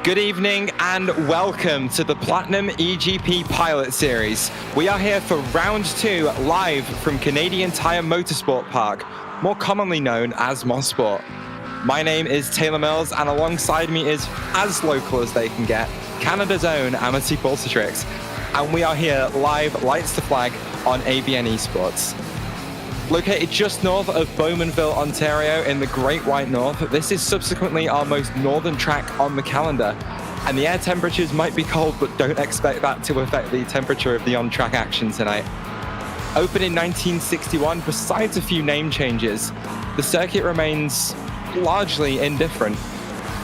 Good evening and welcome to the Platinum eGP Pilot Series. We are here for round 2 live from Canadian Tire Motorsports Park, more commonly known as Mosport. My name is Taylor Mills and alongside me is, as local as they can get, Canada's own Amity Pulsatrix. And we are here live, lights to flag, on ABN Esports. Located just north of Bowmanville, Ontario in the Great White North, this is subsequently our most northern track on the calendar. And the air temperatures might be cold, but don't expect that to affect the temperature of the on-track action tonight. Opened in 1961, besides a few name changes, the circuit remains largely indifferent.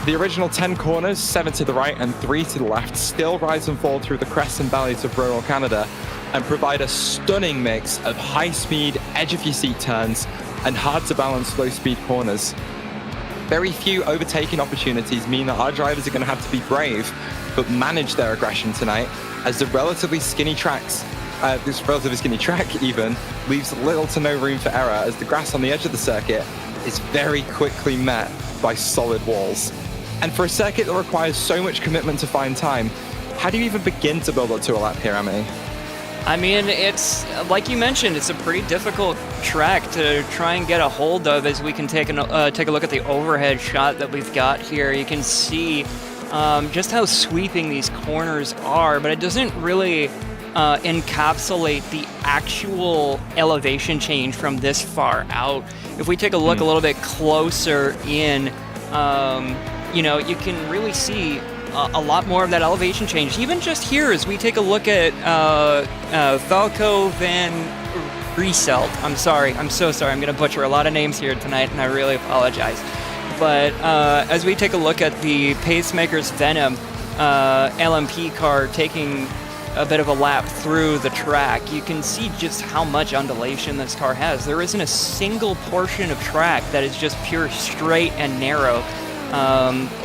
The original 10 corners, 7 to the right and 3 to the left, still rise and fall through the crests and valleys of rural Canada, and provide a stunning mix of high-speed, edge-of-your-seat turns and hard-to-balance low-speed corners. Very few overtaking opportunities mean that our drivers are going to have to be brave, but manage their aggression tonight, as the relatively skinny track even, leaves little to no room for error, as the grass on the edge of the circuit is very quickly met by solid walls. And for a circuit that requires so much commitment to find time, how do you even begin to build up to a lap here, Amity? I mean, it's, like you mentioned, it's a pretty difficult track to try and get a hold of. As we can take a look at the overhead shot that we've got here, you can see just how sweeping these corners are, but it doesn't really encapsulate the actual elevation change from this far out. If we take a look a little bit closer in, you know, you can really see a lot more of that elevation change. Even just here, as we take a look at Valco Van Rieselt. I'm sorry, I'm so sorry. I'm going to butcher a lot of names here tonight, and I really apologize. But as we take a look at the Pacemaker's Venom LMP car taking a bit of a lap through the track, you can see just how much undulation this car has. There isn't a single portion of track that is just pure straight and narrow.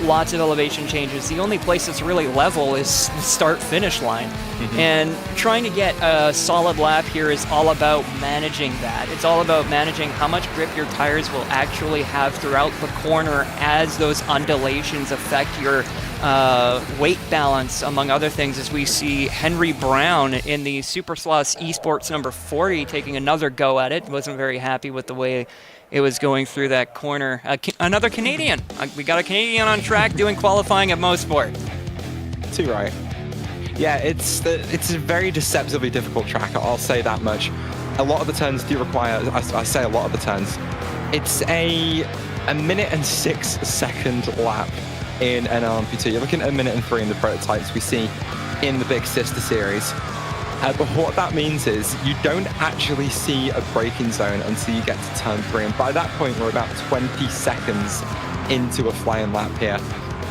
Lots of elevation changes. The only place that's really level is the start-finish line. And trying to get a solid lap here is all about managing that. It's all about managing how much grip your tires will actually have throughout the corner as those undulations affect your weight balance, among other things, as we see Henry Brown in the Super Sloths Esports number 40 taking another go at it. Wasn't very happy with the way it was going through that corner. Another Canadian. We got a Canadian on track doing qualifying at Mosport. Too right. Yeah, it's a very deceptively difficult track, I'll say that much. A lot of the turns do require, I say a lot of the turns, it's a minute and 6 second lap in an LMP2. You're looking at a minute and 3 in the prototypes we see in the Big Sister series. But what that means is you don't actually see a braking zone until you get to turn 3. And by that point, we're about 20 seconds into a flying lap here.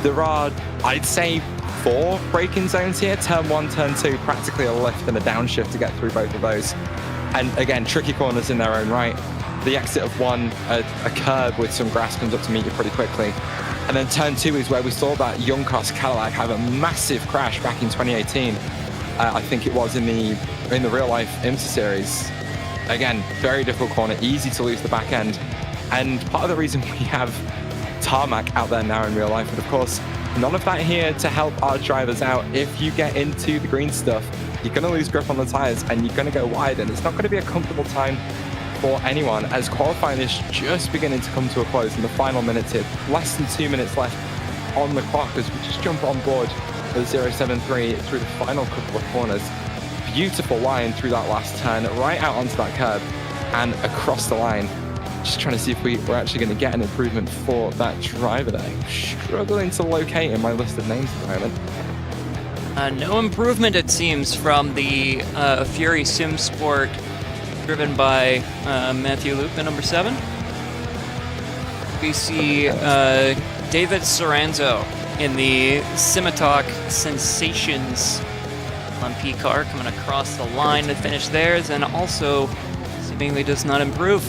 There are, I'd say, 4 braking zones here. Turn 1, turn 2, practically a lift and a downshift to get through both of those. And again, tricky corners in their own right. The exit of 1, a curb with some grass comes up to meet you pretty quickly. And then turn 2 is where we saw that young Cross Cadillac have a massive crash back in 2018. I think it was in the real life IMSA series. Again, very difficult corner, easy to lose the back end. And part of the reason we have tarmac out there now in real life, but of course, none of that here to help our drivers out. If you get into the green stuff, you're going to lose grip on the tires and you're going to go wide, and it's not going to be a comfortable time for anyone, as qualifying is just beginning to come to a close in the final minutes here. Less than 2 minutes left on the clock as we just jump on board the 073 through the final couple of corners. Beautiful line through that last turn, right out onto that curb and across the line. Just trying to see if we're actually going to get an improvement for that driver there. Struggling to locate in my list of names at the moment. No improvement, it seems, from the Fury Sim Sport driven by Matthew Luke, the number 7. We see David Soranzo in the Simitalk Sensations LMP car coming across the line to finish theirs, and also seemingly does not improve.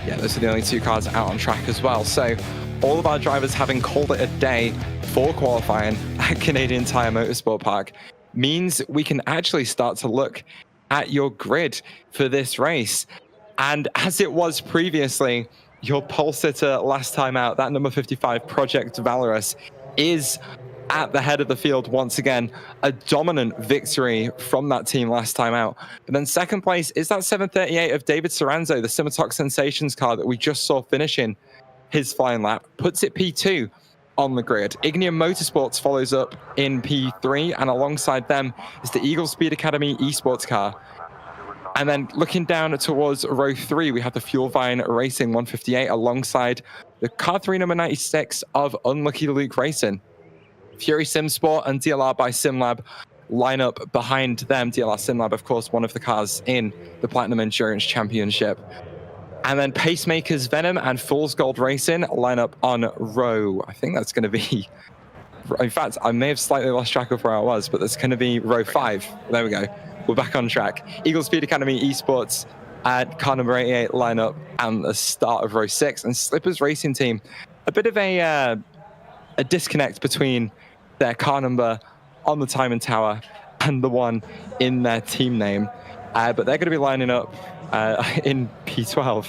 Yeah, those are the only 2 cars out on track as well. So all of our drivers having called it a day for qualifying at Canadian Tire Motorsports Park means we can actually start to look at your grid for this race. And as it was previously, your pole sitter last time out, that number 55 Project Valorous, is at the head of the field once again. A dominant victory from that team last time out. But then second place is that 738 of David Soranzo, the Simitok Sensations car that we just saw finishing his flying lap, puts it P2 on the grid. Ignium Motorsports follows up in P3, and alongside them is the Eagle Speed Academy esports car. And then looking down towards row 3, we have the Fuel Vine Racing 158 alongside the car 3 number 96 of Unlucky Luke Racing. Fury Simsport and DLR by SimLab line up behind them. DLR SimLab, of course, one of the cars in the Platinum Endurance Championship. And then Pacemakers Venom and Fool's Gold Racing line up on row, I think that's going to be, in fact, I may have slightly lost track of where I was, but that's going to be row 5. There we go. We're back on track. Eagle Speed Academy Esports at car number 88 line up and the start of row 6. And Slippers Racing Team, a bit of a disconnect between their car number on the timing tower and the one in their team name. But they're going to be lining up in P12.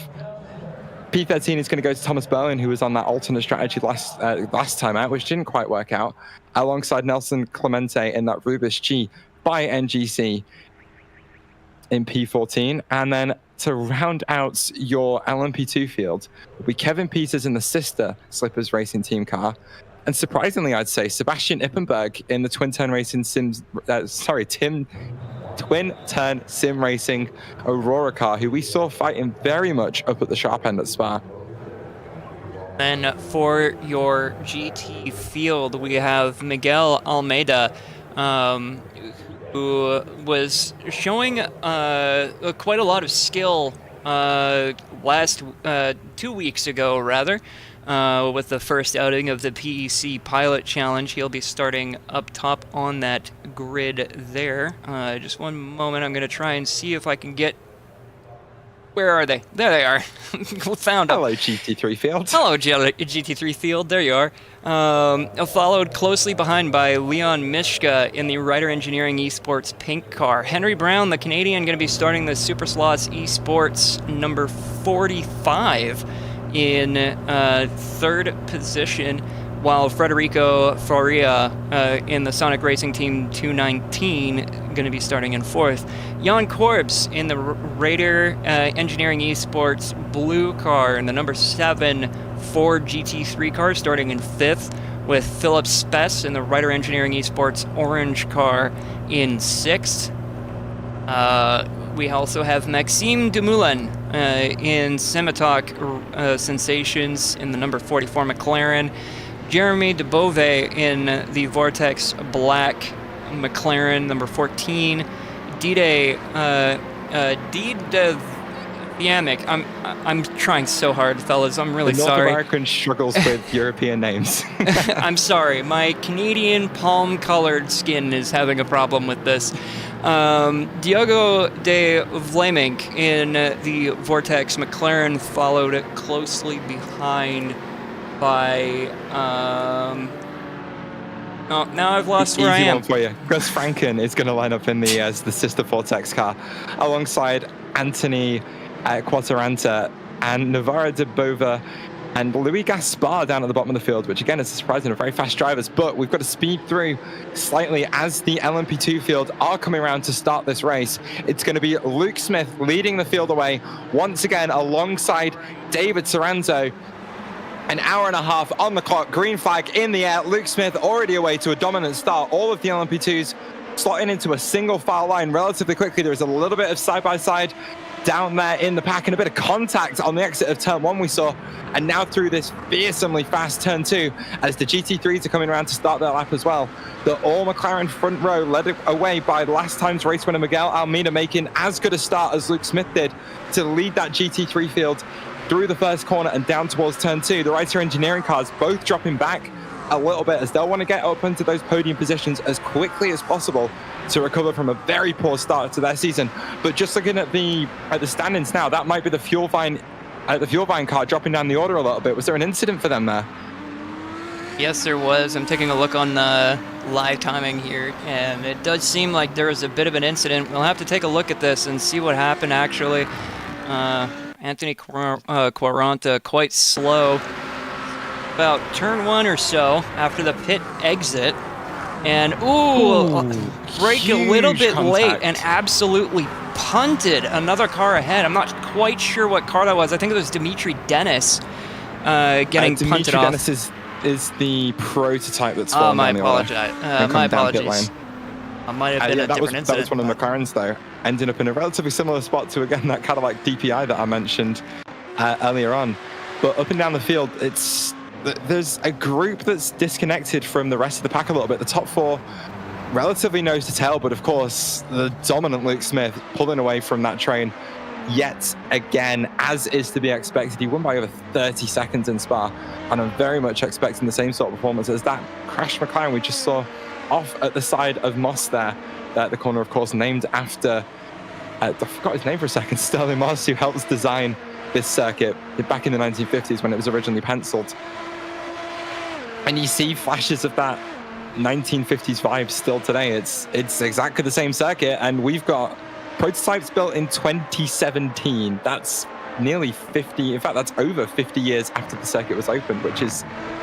P13 is going to go to Thomas Bowen, who was on that alternate strategy last time out, which didn't quite work out, alongside Nelson Clemente in that Rubis G by NGC in P14. And then to round out your LMP2 field will be Kevin Peters in the sister Slippers Racing Team car. And surprisingly, I'd say Sebastian Ippenberg in the Twin Turn Sim Racing Aurora car, who we saw fighting very much up at the sharp end at Spa. And for your GT field, we have Miguel Almeida, who was showing quite a lot of skill 2 weeks ago, rather. With the first outing of the PEC Pilot Challenge. He'll be starting up top on that grid there. Just one moment, I'm going to try and see if I can get... Where are they? There they are. Found them. Hello, GT3 Field. Hello, GT3 Field. There you are. Followed closely behind by Leon Mishka in the Ryder Engineering Esports pink car. Henry Brown, the Canadian, going to be starting the Super Slots Esports number 45. In third position, while Federico Faria in the Sonic Racing Team 219 going to be starting in fourth. Jan Korbs in the Raider Engineering Esports blue car in the number 7 Ford GT3 car starting in fifth, with Philip Spess in the Ryder Engineering Esports orange car in sixth. We also have Maxime Dumoulin in Simitok Sensations in the number 44 McLaren. Jeremy DeBove in the Vortex Black McLaren, number 14. Dide Viamic. I'm trying so hard, fellas. I'm really sorry. North American struggles with European names. I'm sorry. My Canadian palm-colored skin is having a problem with this. Diogo de Vlamink in the Vortex McLaren, followed closely behind by... Oh, now I've lost where I am. Easy one for you. Gus Franken is going to line up in the sister Vortex car alongside Anthony Quattaranta and Navarro de Bova and Louis Gaspar down at the bottom of the field, which again is surprising, are very fast drivers, but we've got to speed through slightly as the LMP2 field are coming around to start this race. It's going to be Luke Smith leading the field away once again alongside David Soranzo. An hour and a half on the clock, green flag in the air. Luke Smith already away to a dominant start. All of the LMP2s slotting into a single file line relatively quickly. There is a little bit of side-by-side down there in the pack and a bit of contact on the exit of turn 1 we saw, and now through this fearsomely fast turn 2 as the GT3s are coming around to start their lap as well. The all McLaren front row led away by last time's race winner Miguel Almeida, making as good a start as Luke Smith did to lead that GT3 field through the first corner and down towards turn 2. The Ryder Engineering cars both dropping back a little bit as they'll want to get up into those podium positions as quickly as possible to recover from a very poor start to their season. But just looking at the standings now, that might be the Fuel Vine car dropping down the order a little bit. Was there an incident for them there? Yes, there was. I'm taking a look on the live timing here, and it does seem like there was a bit of an incident. We'll have to take a look at this and see what happened, actually. Anthony Quaranta quite slow. about turn 1 or so after the pit exit. And, brake a little bit late and absolutely punted another car ahead. I'm not quite sure what car that was. I think it was Dimitri Dennis getting punted off. Dimitri Dennis is the prototype that's fallen my down the apologies. My apologies. I might have been a different incident. That was one of the McLarens, though, ending up in a relatively similar spot to, again, that Cadillac DPI that I mentioned earlier on. But up and down the field, there's a group that's disconnected from the rest of the pack a little bit. The top 4, relatively nose to tail, but of course, the dominant Luke Smith pulling away from that train yet again, as is to be expected. He won by over 30 seconds in Spa, and I'm very much expecting the same sort of performance as that crashed McLaren we just saw off at the side of Moss there. At the corner, of course, named after, I forgot his name for a second, Sterling Moss, who helps design this circuit back in the 1950s when it was originally penciled. And you see flashes of that 1950s vibe still today. It's exactly the same circuit, and we've got prototypes built in 2017. That's nearly 50, in fact, that's over 50 years after the circuit was opened, which is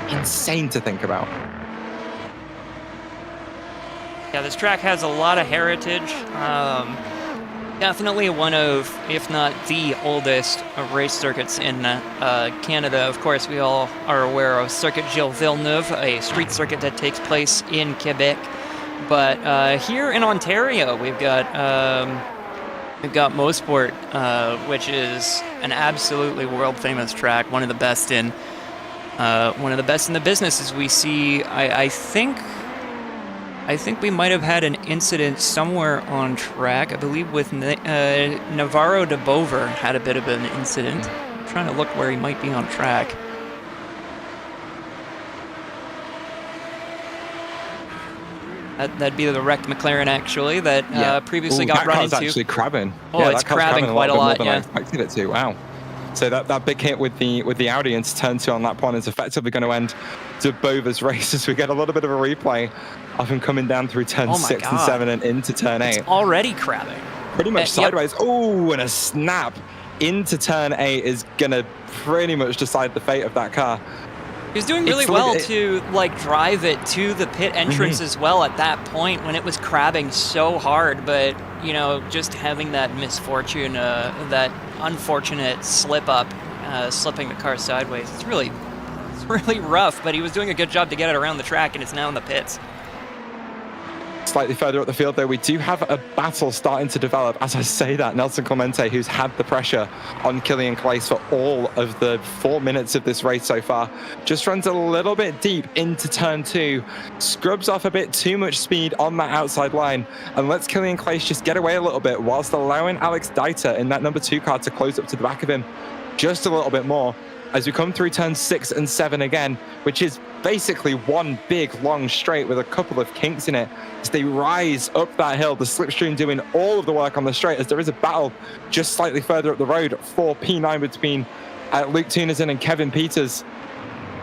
insane to think about. Yeah, this track has a lot of heritage. Definitely one of, if not the oldest race circuits in Canada. Of course, we all are aware of Circuit Gilles Villeneuve, a street circuit that takes place in Quebec. But here in Ontario, we've got Mosport, which is an absolutely world famous track, one of the best in the business. As we see, I think we might have had an incident somewhere on track. I believe with Navarro de Bover had a bit of an incident. I'm trying to look where he might be on track. That'd be the wrecked McLaren, actually, that previously got run into. That car's actually crabbing. Oh, it's crabbing quite a lot, yeah. I expected it to. Wow. So that big hit with the Audi into turn 2 on that point is effectively going to end de Bover's race, as we get a little bit of a replay of him coming down through turn 6 and 7 and into turn 8. It's already crabbing. Pretty much sideways. Yep. Oh, and a snap into turn 8 is going to pretty much decide the fate of that car. He was doing really well to drive it to the pit entrance as well at that point when it was crabbing so hard, but just having that misfortune, that unfortunate slip up, slipping the car sideways. It's really rough, but he was doing a good job to get it around the track, and it's now in the pits. Slightly further up the field, though, we do have a battle starting to develop. As I say that, Nelson Clemente, who's had the pressure on Killian Claes for all of the 4 minutes of this race so far, just runs a little bit deep into turn 2, scrubs off a bit too much speed on that outside line, and lets Killian Claes just get away a little bit, whilst allowing Alex Deiter in that number 2 car to close up to the back of him just a little bit more. As we come through turn 6 and 7 again, which is basically one big long straight with a couple of kinks in it, as they rise up that hill, the slipstream doing all of the work on the straight, as there is a battle just slightly further up the road for P9 between Luke Tunison and Kevin Peters.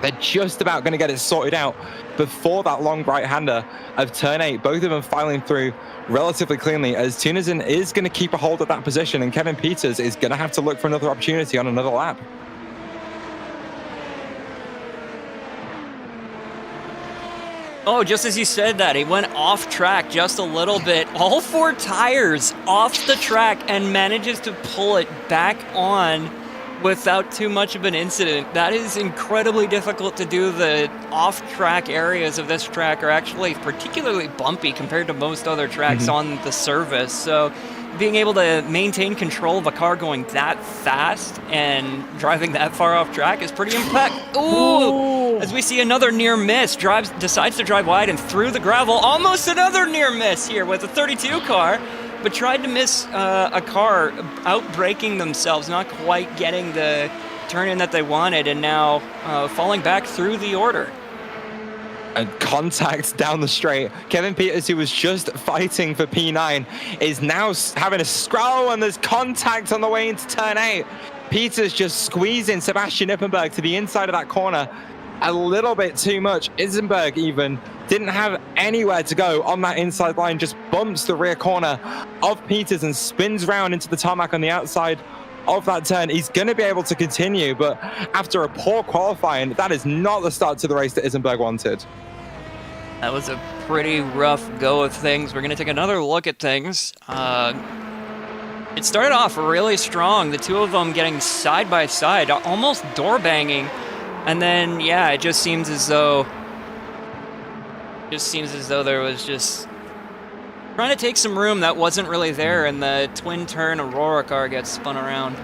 They're just about going to get it sorted out before that long right-hander of turn 8, both of them filing through relatively cleanly, as Tunison is going to keep a hold of that position, and Kevin Peters is going to have to look for another opportunity on another lap. Oh, just as you said that, he went off track just a little bit. All 4 tires off the track and manages to pull it back on without too much of an incident. That is incredibly difficult to do. The off-track areas of this track are actually particularly bumpy compared to most other tracks on the service. So being able to maintain control of a car going that fast and driving that far off track is pretty impressive. Ooh! As we see another near miss, decides to drive wide and through the gravel. Almost another near miss here with a 32 car, but tried to miss a car out-braking themselves, not quite getting the turn-in that they wanted, and now falling back through the order. And contact down the straight. Kevin Peters, who was just fighting for P9, is now having a scroll, and there's contact on the way into turn 8. Peters just squeezing Sebastian Ippenberg to the inside of that corner a little bit too much. Isenberg even didn't have anywhere to go on that inside line, just bumps the rear corner of Peters and spins round into the tarmac on the outside of that turn, he's going to be able to continue. But after a poor qualifying, that is not the start to the race that Isenberg wanted. That was a pretty rough go of things. We're going to take another look at things. It started off really strong, the two of them getting side by side, almost door banging. And then, yeah, it just seems as though there was just trying to take some room that wasn't really there, and the twin turn Aurora car gets spun around.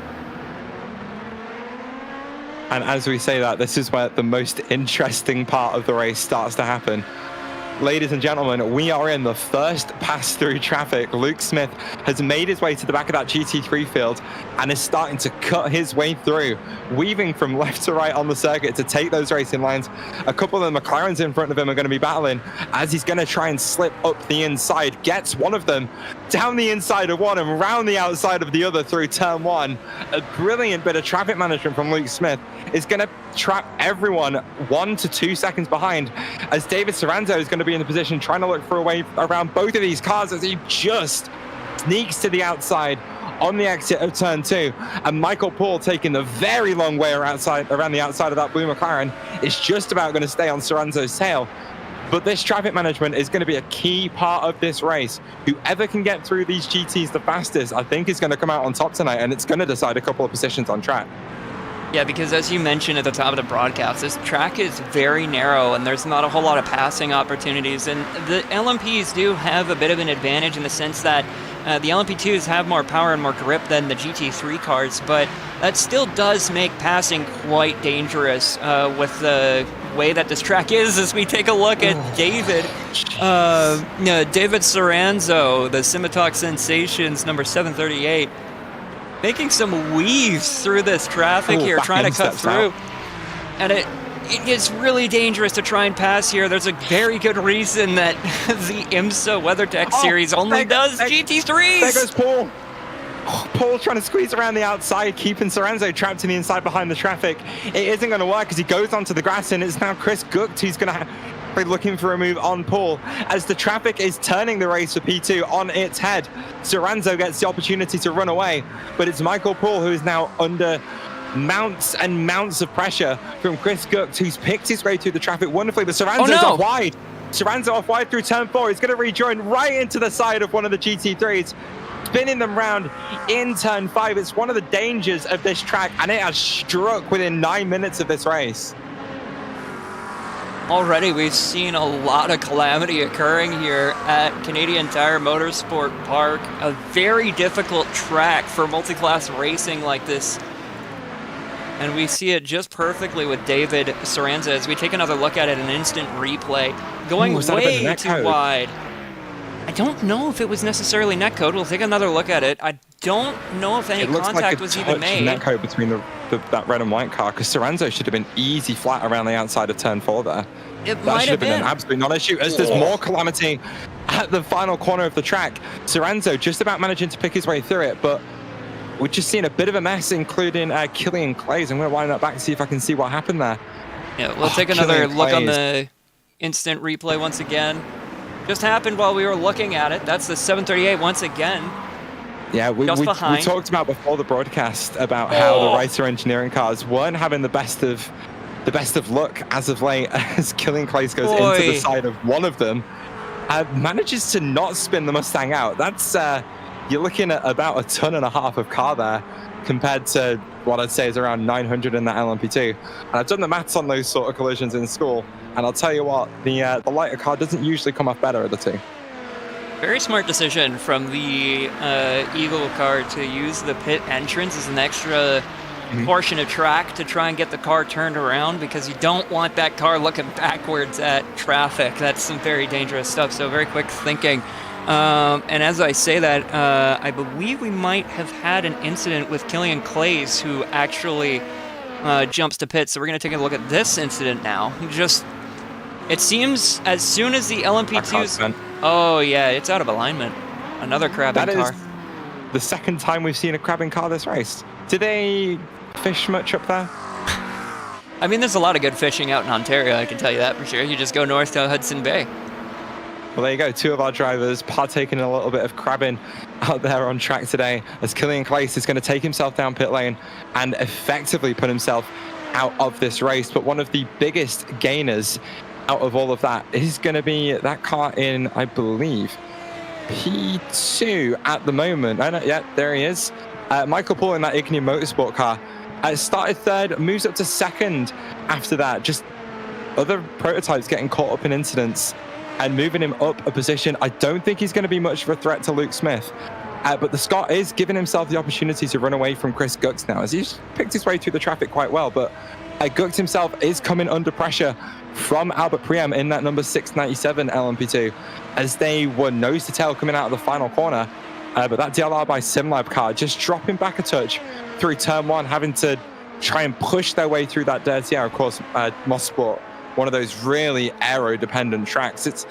And as we say that, this is where the most interesting part of the race starts to happen. Ladies and gentlemen, we are in the first pass through traffic. Luke Smith has made his way to the back of that GT3 field and is starting to cut his way through, weaving from left to right on the circuit to take those racing lines. A couple of the McLarens in front of him are going to be battling as he's going to try and slip up the inside. Gets one of them down the inside of one and round the outside of the other through turn one. A brilliant bit of traffic management from Luke Smith is going to trap everyone 1 to 2 seconds behind, as David Soranzo is going to be in the position trying to look for a way around both of these cars as he just sneaks to the outside on the exit of turn 2. And Michael Poole, taking the very long way around the outside of that blue McLaren, is just about going to stay on Soranzo's tail. But this traffic management is going to be a key part of this race. Whoever can get through these GTs the fastest, I think, is going to come out on top tonight, and it's going to decide a couple of positions on track. Yeah, because as you mentioned at the top of the broadcast, this track is very narrow and there's not a whole lot of passing opportunities. And the LMPs do have a bit of an advantage in the sense that the LMP2s have more power and more grip than the GT3 cars, but that still does make passing quite dangerous with the way that this track is. As we take a look at David Soranzo, the Simitalk Sensations, number 738. Making some weaves through this traffic here, trying to cut through. And it is really dangerous to try and pass here. There's a very good reason that the IMSA WeatherTech series only does GT3s. There goes Paul. Paul trying to squeeze around the outside, keeping Soranzo trapped in the inside behind the traffic. It isn't going to work as he goes onto the grass, and it's now Chris Gucht who's going to be looking for a move on Paul as the traffic is turning the race for P2 on its head. Soranzo gets the opportunity to run away, but it's Michael Paul who is now under mounts and mounts of pressure from Chris Gucht, who's picked his way through the traffic wonderfully, but Soranzo's off wide. Soranzo off wide through turn 4. He's going to rejoin right into the side of one of the GT3s, spinning them round in turn 5. It's one of the dangers of this track, and it has struck within 9 minutes of this race. Already we've seen a lot of calamity occurring here at Canadian Tire Motorsport Park, a very difficult track for multi-class racing like this. And we see it just perfectly with David Soranzo as we take another look at it in an instant replay. Going way too wide. I don't know if it was necessarily netcode. We'll take another look at it. I don't know if any contact was even made. Netcode between that red and white car, because Soranzo should have been easy flat around the outside of turn 4 there. That should have been an absolute non-issue, as there's more calamity at the final corner of the track. Soranzo just about managing to pick his way through it, but we're just seeing a bit of a mess, including Killian Clays. I'm going to wind that back and see if I can see what happened there. Yeah, we'll take another look on the instant replay once again. Just happened while we were looking at it. That's the 738 once again. Yeah, we talked about before the broadcast about how the Ricer engineering cars weren't having the best of luck as of late, as Killian Clays goes into the side of one of them, manages to not spin the Mustang out. That's you're looking at about 1.5 tons of car there, compared to what I'd say is around 900 in that LMP2. And I've done the maths on those sort of collisions in school, and I'll tell you what, the lighter car doesn't usually come off better of the two. Very smart decision from the Eagle car to use the pit entrance as an extra portion of track to try and get the car turned around, because you don't want that car looking backwards at traffic. That's some very dangerous stuff, so very quick thinking. And as I say that, I believe we might have had an incident with Killian Clays, who actually jumps to pit. So we're going to take a look at this incident now. It seems as soon as the LMP2's... Oh, yeah, it's out of alignment. Another crabbing car. That is the second time we've seen a crabbing car this race. Did they fish much up there? I mean, there's a lot of good fishing out in Ontario, I can tell you that for sure. You just go north to Hudson Bay. Well, there you go. Two of our drivers partaking in a little bit of crabbing out there on track today, as Killian Claes is going to take himself down pit lane and effectively put himself out of this race. But one of the biggest gainers out of all of that is going to be that car in, I believe, P2 at the moment. Oh, no, yeah, there he is. Michael Poole in that Canadian Motorsport car. Started third, moves up to second after that. Just other prototypes getting caught up in incidents and moving him up a position. I don't think he's going to be much of a threat to Luke Smith. But the Scot is giving himself the opportunity to run away from Chris Gux now, as he's picked his way through the traffic quite well. But Gux himself is coming under pressure from Albert Priem in that number 697 LMP2, as they were nose to tail coming out of the final corner. But that DLR by SimLab car just dropping back a touch through turn one, having to try and push their way through that dirty air. Of course, Mosport, one of those really aero-dependent tracks.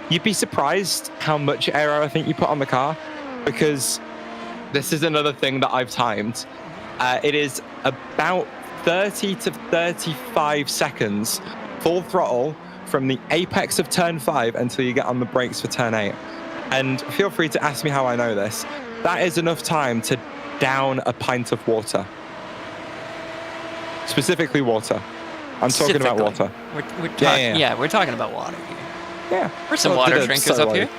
You'd be surprised how much aero I think you put on the car, because this is another thing that I've timed. It is about 30 to 35 seconds full throttle from the apex of turn 5 until you get on the brakes for turn 8. And feel free to ask me how I know this. That is enough time to down a pint of water. Specifically water. I'm talking about water. We're talking about water here. Yeah. We're some water drinkers up here.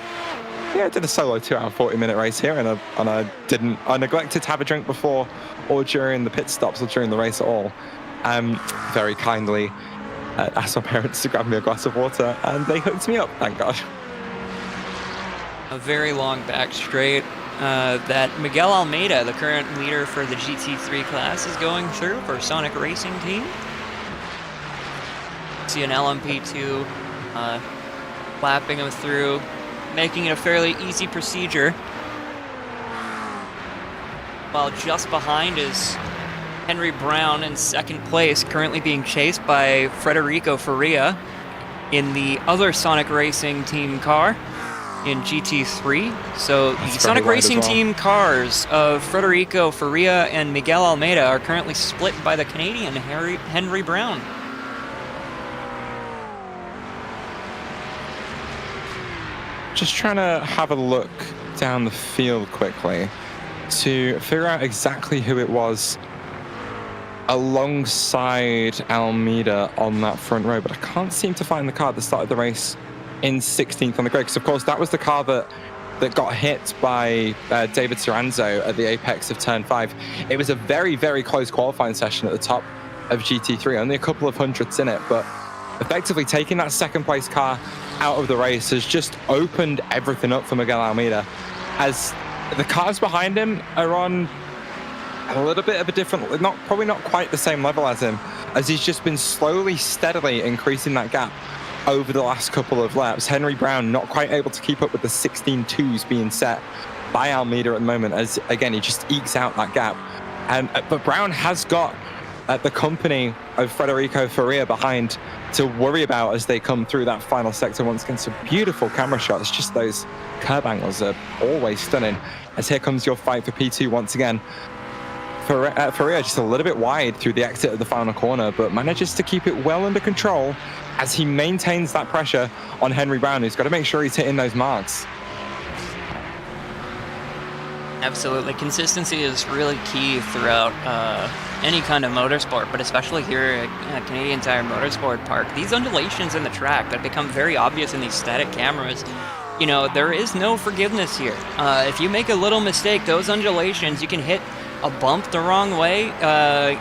Yeah, I did a solo 2-hour 40-minute race here, and I neglected to have a drink before or during the pit stops or during the race at all. Very kindly asked my parents to grab me a glass of water, and they hooked me up, thank God. A very long back straight that Miguel Almeida, the current leader for the GT3 class, is going through for Sonic Racing Team. See an LMP2 lapping him through, making it a fairly easy procedure. While just behind is Henry Brown in second place, currently being chased by Federico Faria in the other Sonic Racing Team car in GT3. So the Sonic Racing Team cars of Federico Faria and Miguel Almeida are currently split by the Canadian Henry Brown. Just trying to have a look down the field quickly to figure out exactly who it was alongside Almeida on that front row, but I can't seem to find the car that started the race in 16th on the grid, because of course that was the car that got hit by David Soranzo at the apex of turn 5. It was a very, very close qualifying session at the top of GT3, only a couple of hundredths in it, but effectively taking that second place car out of the race has just opened everything up for Miguel Almeida, as the cars behind him are on a little bit of a different, probably not quite the same level as him, as he's just been slowly, steadily increasing that gap over the last couple of laps. Henry Brown not quite able to keep up with the 16.2s being set by Almeida at the moment, as again he just ekes out that gap. But Brown has got the company of Federico Faria behind to worry about as they come through that final sector once again. Some beautiful camera shots, just those curb angles are always stunning, as here comes your fight for P2 once again. Faria just a little bit wide through the exit of the final corner, but manages to keep it well under control as he maintains that pressure on Henry Brown, who's got to make sure he's hitting those marks. Absolutely. Consistency is really key throughout any kind of motorsport, but especially here at Canadian Tire Motorsport Park. These undulations in the track that become very obvious in these static cameras, you know, there is no forgiveness here. If you make a little mistake, those undulations, you can hit a bump the wrong way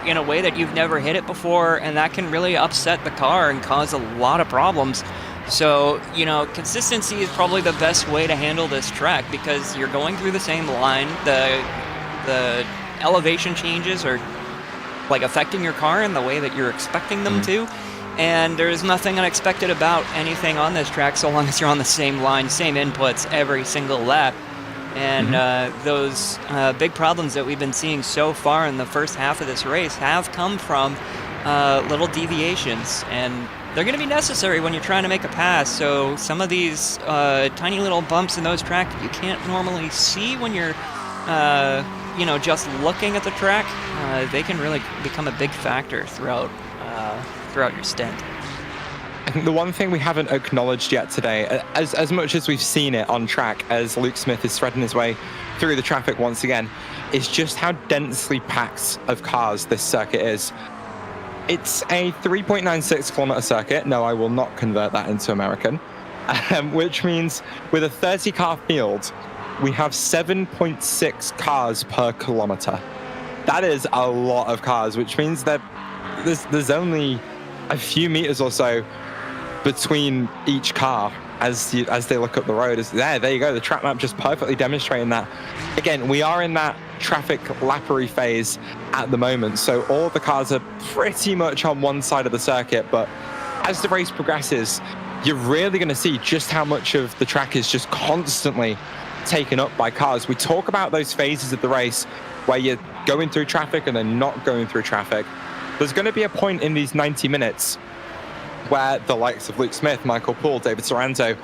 in a way that you've never hit it before, and that can really upset the car and cause a lot of problems. So, you know, consistency is probably the best way to handle this track, because you're going through the same line. The elevation changes are like affecting your car in the way that you're expecting them to, and there's nothing unexpected about anything on this track so long as you're on the same line, same inputs every single lap. And those big problems that we've been seeing so far in the first half of this race have come from little deviations, and they're going to be necessary when you're trying to make a pass. So some of these tiny little bumps in those tracks you can't normally see when you're you know, just looking at the track, they can really become a big factor throughout your stint. I think the one thing we haven't acknowledged yet today, as much as we've seen it on track as Luke Smith is threading his way through the traffic once again, is just how densely packed of cars this circuit is. It's a 3.96 kilometer circuit. No, I will not convert that into American, which means with a 30 car field, we have 7.6 cars per kilometer. That is a lot of cars, which means that there's only a few meters or so between each car as they look up the road. There you go. The track map just perfectly demonstrating that. Again, we are in that traffic lappery phase at the moment, so all the cars are pretty much on one side of the circuit, but as the race progresses, you're really going to see just how much of the track is just constantly taken up by cars. We talk about those phases of the race where you're going through traffic and then not going through traffic. There's going to be a point in these 90 minutes where the likes of Luke Smith, Michael Poole, David Sorrento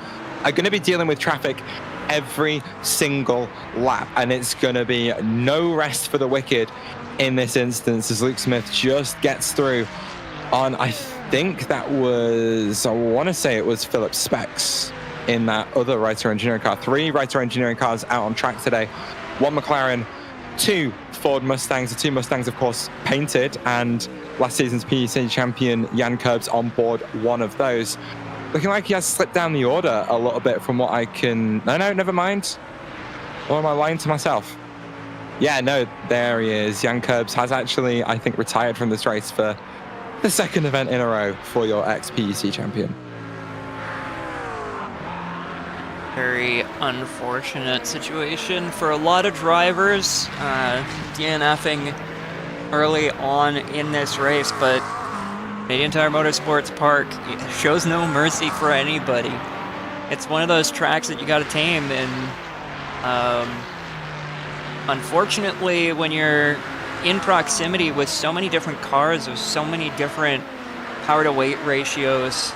are going to be dealing with traffic every single lap, and it's going to be no rest for the wicked in this instance as Luke Smith just gets through on, I think that was, I want to say it was Philip Specs in that other Writer Engineering car. 3 Writer Engineering cars out on track today. 1 McLaren, 2 Ford Mustangs, the 2 Mustangs of course painted, and last season's PEC champion Jan Kurb's on board one of those. Looking like he has slipped down the order a little bit from what I can... No, never mind. Or am I lying to myself? Yeah, no, there he is. Jan Kurbs has actually, I think, retired from this race for the second event in a row for your ex-PEC champion. Very unfortunate situation for a lot of drivers, DNFing early on in this race, but Canadian Tire Motorsports Park shows no mercy for anybody. It's one of those tracks that you got to tame, and unfortunately, when you're in proximity with so many different cars with so many different power to weight ratios,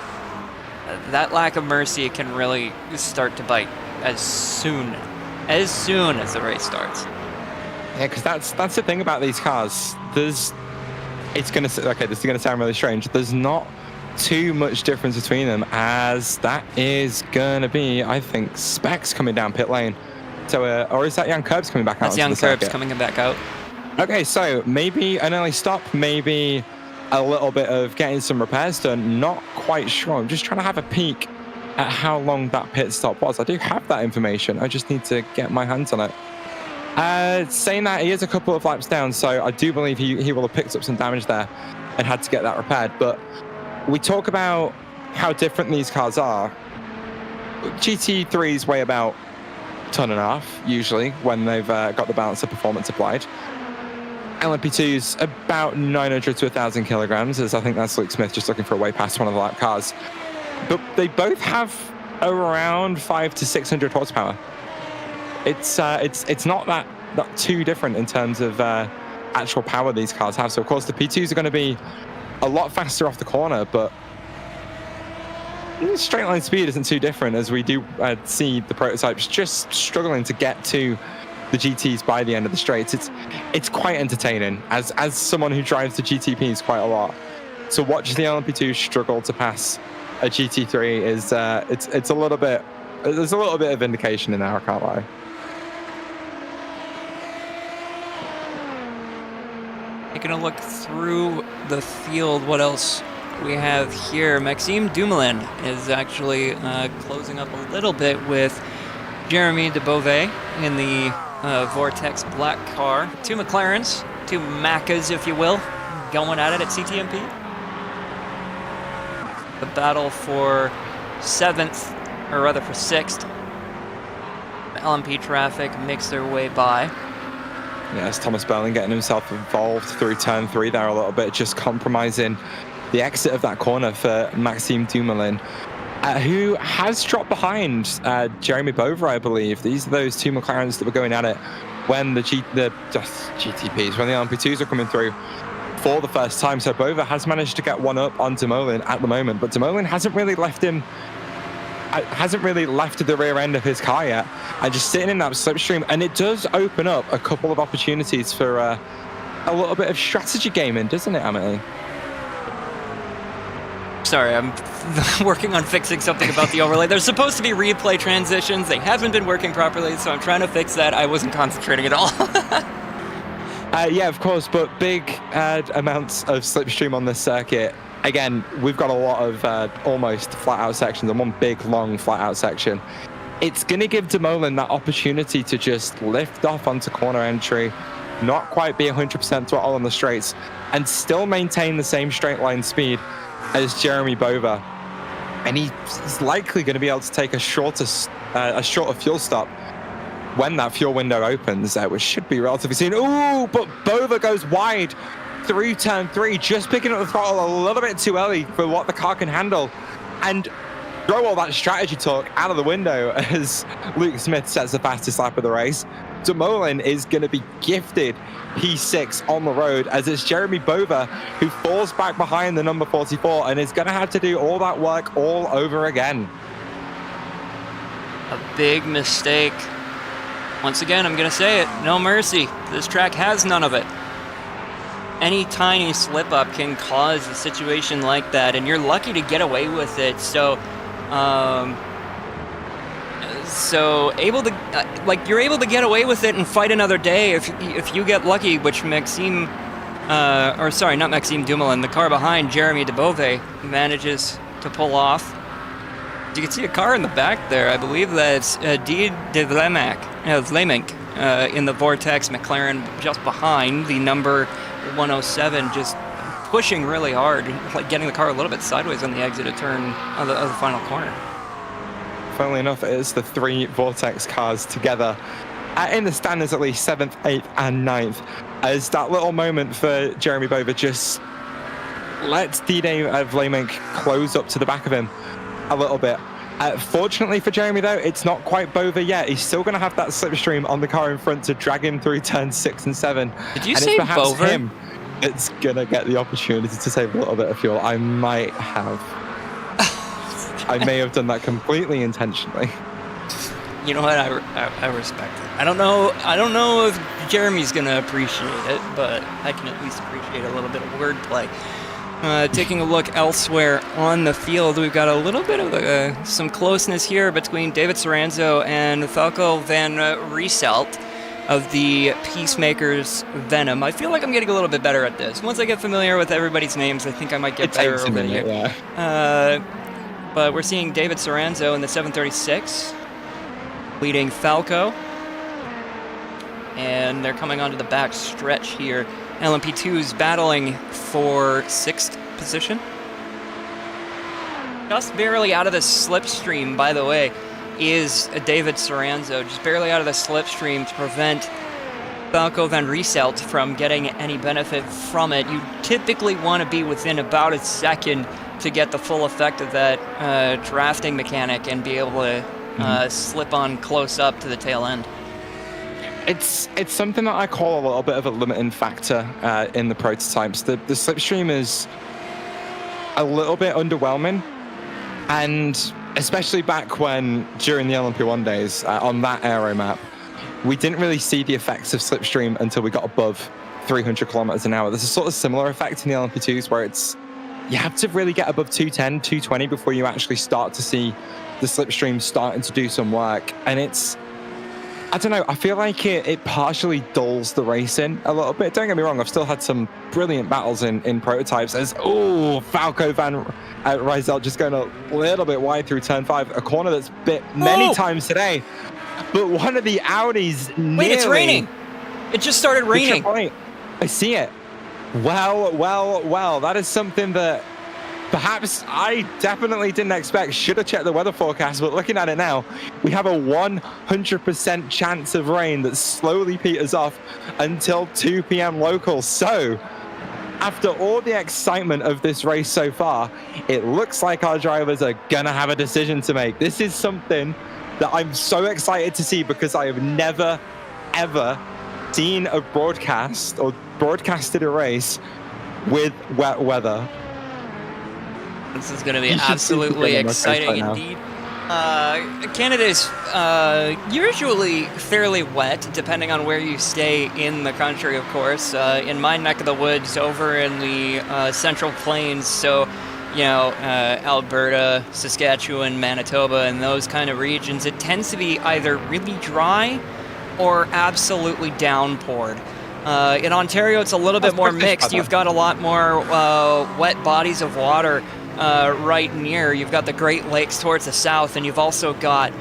that lack of mercy can really start to bite as soon as the race starts. Yeah, because that's the thing about these cars. This is going to sound really strange. There's not too much difference between them, as that is going to be, I think, Specs coming down pit lane. So, or is that Jan Kurbs coming back out? That's Jan Kurbs coming back out. Okay, so maybe an early stop, maybe a little bit of getting some repairs done. Not quite sure. I'm just trying to have a peek at how long that pit stop was. I do have that information. I just need to get my hands on it. Saying that, he is a couple of laps down, so I do believe he will have picked up some damage there and had to get that repaired. But we talk about how different these cars are. GT3s weigh about a ton and a half, usually, when they've got the balance of performance applied. LMP2's about 900 to 1,000 kilograms, as I think that's Luke Smith just looking for a way past one of the lap cars. But they both have around 500 to 600 horsepower. It's not that too different in terms of actual power these cars have. So of course the P2s are going to be a lot faster off the corner, but straight line speed isn't too different, as we do see the prototypes just struggling to get to the GTs by the end of the straights. It's quite entertaining as someone who drives the GTPs quite a lot. So watching the LMP2 struggle to pass a GT3 is it's a little bit, there's a little bit of vindication in there, I can't lie. Taking a look through the field, what else we have here? Maxime Dumoulin is actually closing up a little bit with Jeremy de Beauvais in the Vortex black car. 2 McLarens, 2 Maccas, if you will, going at it at CTMP. The battle for 7th, or rather for 6th. LMP traffic makes their way by. Yes, Thomas Berlin getting himself involved through turn 3 there a little bit, just compromising the exit of that corner for Maxime Dumoulin, who has dropped behind Jeremy Beauvais, I believe. These are those 2 McLarens that were going at it when the GTPs, when the LMP2s are coming through for the first time. So Beauvais has managed to get one up on Dumoulin at the moment, but Dumoulin hasn't really left the rear end of his car yet, and just sitting in that slipstream. And it does open up a couple of opportunities for a little bit of strategy gaming, doesn't it, Amity? Sorry, I'm working on fixing something about the overlay. There's supposed to be replay transitions. They haven't been working properly, so I'm trying to fix that. I wasn't concentrating at all. Yeah, of course, but big amounts of slipstream on this circuit. Again, we've got a lot of almost flat-out sections and one big, long flat-out section. It's going to give Dumoulin that opportunity to just lift off onto corner entry, not quite be 100% throttle on the straights, and still maintain the same straight line speed as Jeremy Bova. And he's likely going to be able to take a shorter fuel stop when that fuel window opens, which should be relatively soon. Ooh, but Bova goes wide through turn 3, just picking up the throttle a little bit too early for what the car can handle. And throw all that strategy talk out of the window as Luke Smith sets the fastest lap of the race. Dumoulin is going to be gifted P6 on the road, as it's Jeremy Bova who falls back behind the number 44 and is going to have to do all that work all over again. A big mistake. Once again, I'm going to say it, no mercy. This track has none of it. Any tiny slip up can cause a situation like that, and you're lucky to get away with it. So you're able to get away with it and fight another day if you get lucky, which Maxime, not Maxime Dumoulin, the car behind Jeremy Debove manages to pull off. You can see a car in the back there. I believe that's D. de Vleminck in the Vortex McLaren just behind the number 107, just pushing really hard, like getting the car a little bit sideways on the exit turn of the final corner. Funnily enough, it is the 3 Vortex cars together in the standings, at least 7th, 8th, and 9th. As that little moment for Jeremy Bova just lets D-Day Vleminck close up to the back of him a little bit. Fortunately for Jeremy, though, it's not quite Bova yet. He's still going to have that slipstream on the car in front to drag him through turns 6 and 7. Did you and say it's perhaps Bova? him that's going to get the opportunity to save a little bit of fuel. I might have. I may have done that completely intentionally. You know what? I respect it. I don't know if Jeremy's gonna appreciate it, but I can at least appreciate a little bit of wordplay. Taking a look elsewhere on the field, we've got a little bit of some closeness here between David Soranzo and Falco van Rieselt of the Peacemakers Venom. I feel like I'm getting a little bit better at this. Once I get familiar with everybody's names, I think I might get better over the year. Yeah. But we're seeing David Soranzo in the 736, leading Falco. And they're coming onto the back stretch here. LMP2's battling for 6th position. Just barely out of the slipstream, by the way, is David Soranzo. Just barely out of the slipstream to prevent Falco van Rieselt from getting any benefit from it. You typically want to be within about a second to get the full effect of that drafting mechanic and be able to slip on close up to the tail end. It's something that I call a little bit of a limiting factor in the prototypes. The slipstream is a little bit underwhelming, and especially back when, during the LMP1 days, on that aero map, we didn't really see the effects of slipstream until we got above 300 kilometers an hour. There's a sort of similar effect in the LMP2s where you have to really get above 210, 220 before you actually start to see the slipstream starting to do some work. And I don't know, I feel like it partially dulls the racing a little bit. Don't get me wrong, I've still had some brilliant battles in prototypes as, Falco van Rieselt just going a little bit wide through turn 5, a corner that's bit many times today. But one of the Audis nearly... Wait, it's raining. It just started raining. I see it. Well, that is something that perhaps I definitely didn't expect. Should have checked the weather forecast, but looking at it now, we have a 100% chance of rain that slowly peters off until 2 p.m. local. So, after all the excitement of this race so far, it looks like our drivers are gonna have a decision to make. This is something that I'm so excited to see because I have never, ever seen a broadcast or broadcasted a race with wet weather. This is going to be absolutely exciting indeed. Canada is usually fairly wet, depending on where you stay in the country, of course. In my neck of the woods, over in the Central Plains, so Alberta, Saskatchewan, Manitoba, and those kind of regions, it tends to be either really dry or absolutely downpoured. In Ontario, it's a little bit more mixed. You've got a lot more wet bodies of water right near. You've got the Great Lakes towards the south, and you've also got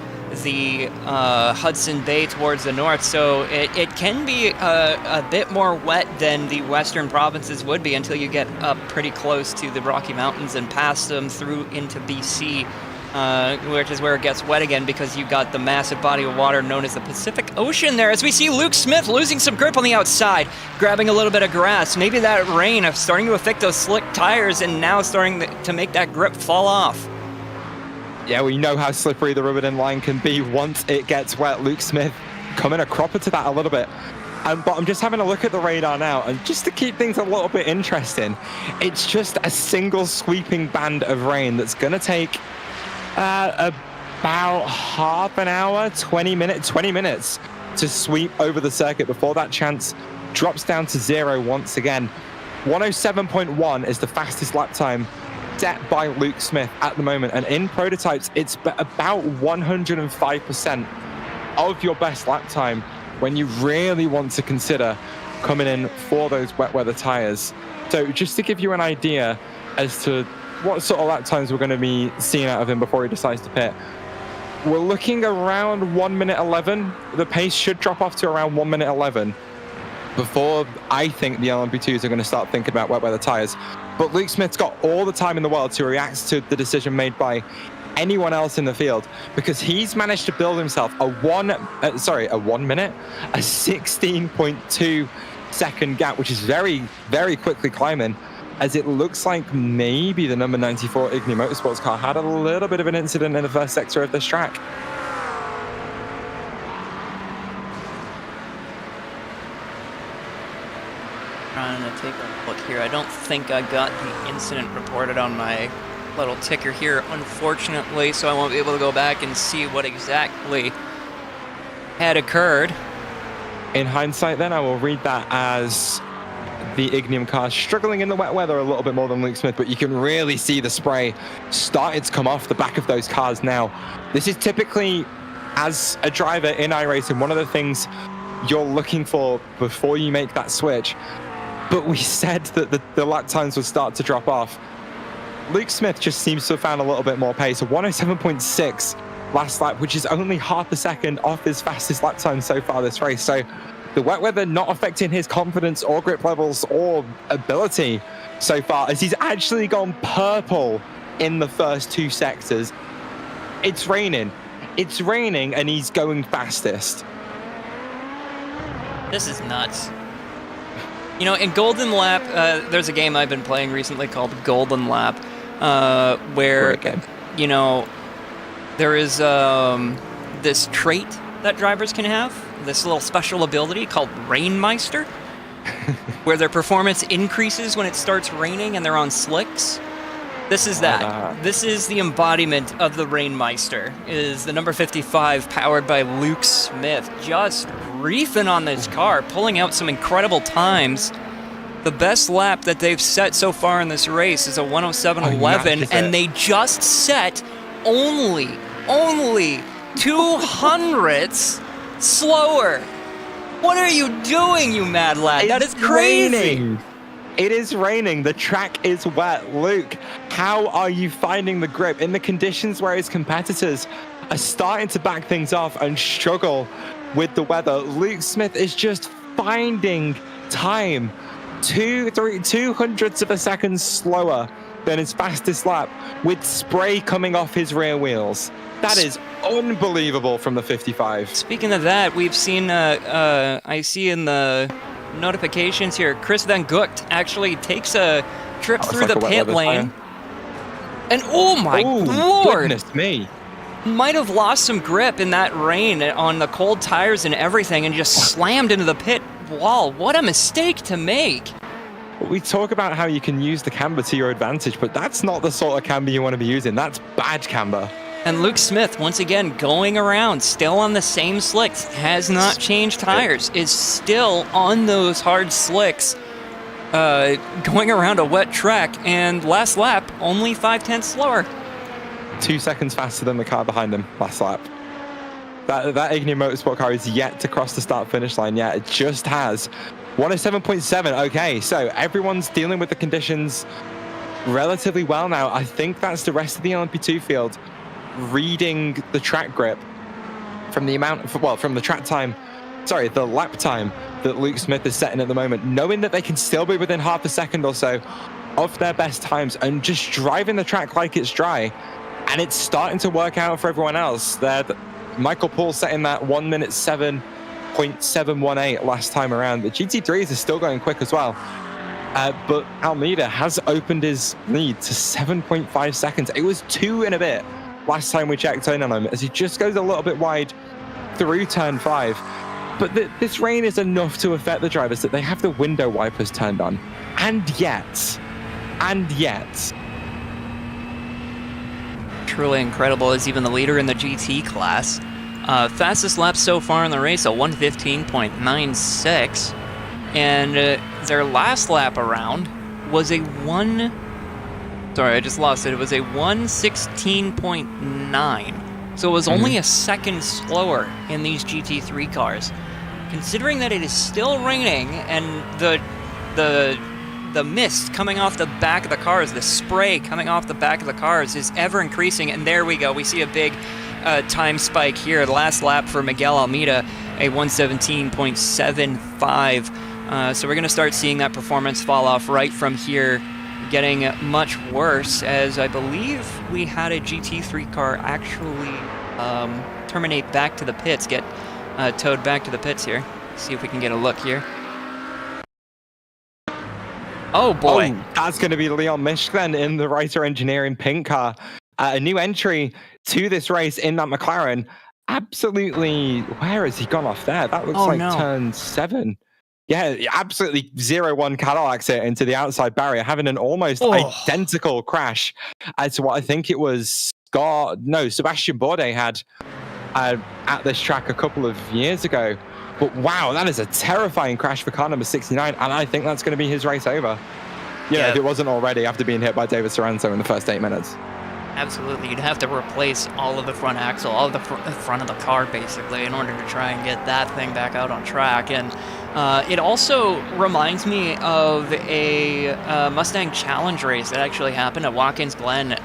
the Hudson Bay towards the north. So it can be a bit more wet than the western provinces would be until you get up pretty close to the Rocky Mountains and past them through into BC. Which is where it gets wet again because you've got the massive body of water known as the Pacific Ocean there. As we see Luke Smith losing some grip on the outside, grabbing a little bit of grass. Maybe that rain is starting to affect those slick tires and now starting to make that grip fall off. Yeah, we know how slippery the Riverdin line can be once it gets wet. Luke Smith coming a cropper to that a little bit. But I'm just having a look at the radar now, and just to keep things a little bit interesting, it's just a single sweeping band of rain that's going to take about half an hour, 20 minutes to sweep over the circuit before that chance drops down to 0 once again. 107.1 is the fastest lap time set by Luke Smith at the moment, and in prototypes it's about 105% of your best lap time when you really want to consider coming in for those wet weather tires. So just to give you an idea as to what sort of lap times we're going to be seeing out of him before he decides to pit, we're looking around 1 minute 11. The pace should drop off to around 1 minute 11 before I think the LMP2s are going to start thinking about wet weather tires. But Luke Smith's got all the time in the world to react to the decision made by anyone else in the field, because he's managed to build himself a 16.2 second gap, which is very, very quickly climbing, as it looks like maybe the number 94 Igni Motorsports car had a little bit of an incident in the first sector of this track. Trying to take a look here. I don't think I got the incident reported on my little ticker here, unfortunately, so I won't be able to go back and see what exactly had occurred. In hindsight, then, I will read that as the Ignium car struggling in the wet weather a little bit more than Luke Smith, but you can really see the spray starting to come off the back of those cars now. This is typically, as a driver in iRacing, one of the things you're looking for before you make that switch. But we said that the lap times would start to drop off. Luke Smith just seems to have found a little bit more pace. A 107.6 last lap, which is only half a second off his fastest lap time so far this race. So the wet weather not affecting his confidence or grip levels or ability so far, as he's actually gone purple in the first two sectors. It's raining, and he's going fastest. This is nuts. You know, in Golden Lap, there's a game I've been playing recently called Golden Lap, where, you know, there is this trait that drivers can have, this little special ability called Rainmeister, where their performance increases when it starts raining and they're on slicks. This is that. This is the embodiment of the Rainmeister, is the number 55 powered by Luke Smith, just reefing on this car, pulling out some incredible times. The best lap that they've set so far in this race is a 107.11, and they just set only 200ths slower. What are you doing, you mad lad? That is crazy. Raining. It is raining. The track is wet. Luke, how are you finding the grip in the conditions where his competitors are starting to back things off and struggle with the weather? Luke Smith is just finding time 2/300ths of a second slower than his fastest lap, with spray coming off his rear wheels. That is unbelievable from the 55. Speaking of that, we've seen, I see in the notifications here, Chris Van Gucht actually takes a trip through the pit lane. And oh my lord! Goodness me. Might have lost some grip in that rain on the cold tires and everything and just slammed into the pit wall. What a mistake to make. We talk about how you can use the camber to your advantage, but that's not the sort of camber you want to be using. That's bad camber. And Luke Smith, once again, going around, still on the same slicks, has not changed tires, is still on those hard slicks. going around a wet track, and last lap only 5/10 slower. 2 seconds faster than the car behind him last lap. That Canadian Motorsport car is yet to cross the start-finish line yet. It just has. 107.7. Okay, so everyone's dealing with the conditions relatively well now. I think that's the rest of the LMP2 field reading the track grip from the from the track time, sorry, the lap time that Luke Smith is setting at the moment, knowing that they can still be within half a second or so of their best times and just driving the track like it's dry. And it's starting to work out for everyone else. Michael Poole setting that 1 minute 7.718 last time around. The GT3s are still going quick as well. But Almeida has opened his lead to 7.5 seconds. It was 2 and a bit last time we checked in on him, as he just goes a little bit wide through turn 5. But this rain is enough to affect the drivers that they have the window wipers turned on. And yet, truly incredible is even the leader in the GT class. Fastest lap so far in the race, a 1:15.96. And their last lap around was a sorry, I just lost it. It was a 1:16.9. So it was only a second slower in these GT3 cars. Considering that it is still raining and the mist coming off the back of the cars, the spray coming off the back of the cars is ever increasing. And there we go. We see a big time spike here. The last lap for Miguel Almeida, a 1:17.75. So we're going to start seeing that performance fall off right from here, getting much worse, as I believe we had a GT3 car actually terminate back to the pits, get towed back to the pits here. See if we can get a look here. Oh boy. Oh, that's going to be Leon Mishklen in the Reiter Engineering pink car. A new entry to this race in that McLaren. Absolutely, where has he gone off there? That looks turn 7. Yeah, absolutely 0-1 Cadillacs it into the outside barrier, having an almost identical crash as to what I think it was Sebastian Bourdais had at this track a couple of years ago. But wow, that is a terrifying crash for car number 69, and I think that's going to be his race over. Yeah, if it wasn't already after being hit by David Sorrento in the first 8 minutes. Absolutely, you'd have to replace all of the front axle, all of the front of the car, basically, in order to try and get that thing back out on track. And it also reminds me of a Mustang Challenge race that actually happened at Watkins Glen.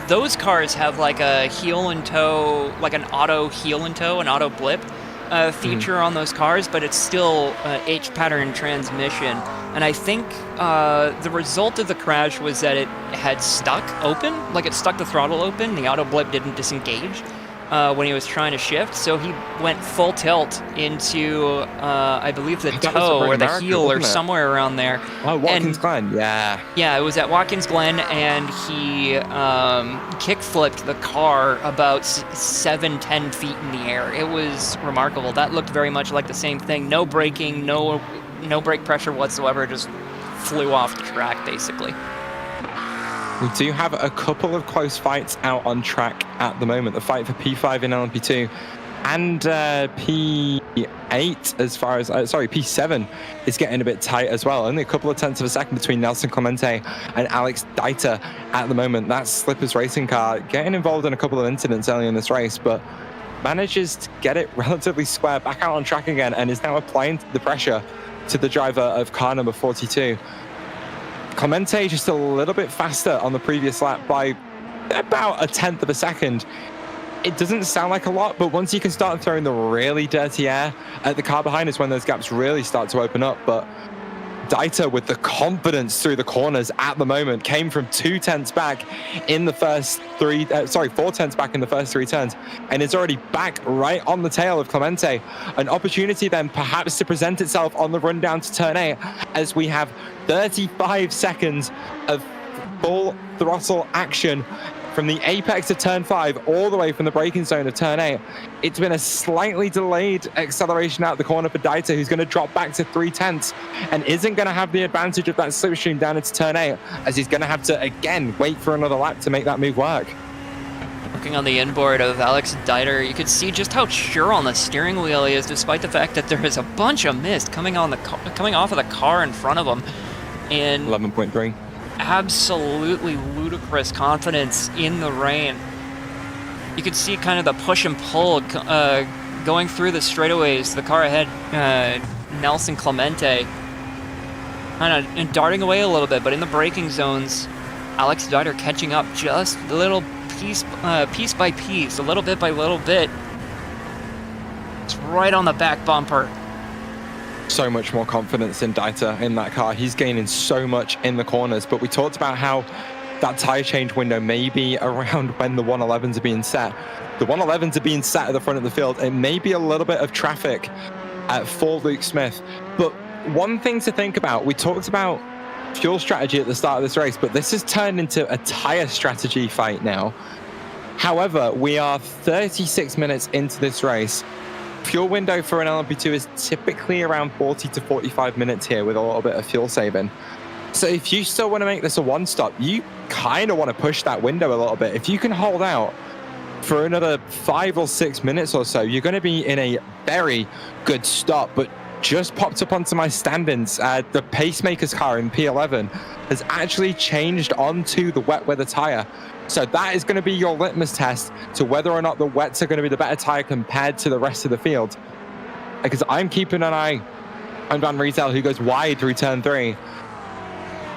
Those cars have like a heel and toe, like an auto heel and toe, an auto blip feature on those cars, but it's still H-pattern transmission. And I think the result of the crash was that it had stuck open, like it stuck the throttle open. The auto blip didn't disengage when he was trying to shift, so he went full tilt into, I believe, the toe or the heel or somewhere around there. Oh, Watkins Glen, yeah. Yeah, it was at Watkins Glen, and he kick-flipped the car about 7-10 feet in the air. It was remarkable. That looked very much like the same thing. No braking, no brake pressure whatsoever, just flew off the track, basically. We do have a couple of close fights out on track at the moment. The fight for P5 in LMP2 and P8 as far as, P7 is getting a bit tight as well. Only a couple of tenths of a second between Nelson Clemente and Alex Deiter at the moment. That Slippers racing car getting involved in a couple of incidents early in this race, but manages to get it relatively square back out on track again and is now applying the pressure to the driver of car number 42. Clemente just a little bit faster on the previous lap by about a tenth of a second. It doesn't sound like a lot, but once you can start throwing the really dirty air at the car behind is when those gaps really start to open up. But Deiter with the confidence through the corners at the moment came from 2 tenths back in the first 4 tenths back in the first 3 turns, and is already back right on the tail of Clemente. An opportunity then perhaps to present itself on the run down to turn 8, as we have 35 seconds of full throttle action from the apex of turn 5 all the way from the braking zone of turn 8. It's been a slightly delayed acceleration out the corner for Deiter, who's going to drop back to 3 tenths and isn't going to have the advantage of that slipstream down into turn 8, as he's going to have to again wait for another lap to make that move work. Looking on the inboard of Alex Dieter, you could see just how sure on the steering wheel he is, despite the fact that there is a bunch of mist coming off of the car in front of him. And 11.3. Absolutely ludicrous confidence in the rain. You could see kind of the push and pull going through the straightaways. The car ahead, Nelson Clemente, kind of darting away a little bit, but in the braking zones, Alex Dieter catching up just a little piece by piece, a little bit by little bit. It's right on the back bumper. So much more confidence in Dieter in that car. He's gaining so much in the corners, but we talked about how that tire change window may be around when the 111s are being set. The 111s are being set at the front of the field. It may be a little bit of traffic for Luke Smith, but one thing to think about, we talked about fuel strategy at the start of this race, but this has turned into a tire strategy fight now. However, we are 36 minutes into this race. Fuel window for an LMP2 is typically around 40 to 45 minutes here with a little bit of fuel saving. So if you still want to make this a one-stop, you kind of want to push that window a little bit. If you can hold out for another 5 or 6 minutes or so, you're going to be in a very good stop. But just popped up onto my standings, the Pacemaker's car in P11 has actually changed onto the wet weather tire. So that is going to be your litmus test to whether or not the wets are going to be the better tire compared to the rest of the field. Because I'm keeping an eye on Van Riesel, who goes wide through turn 3.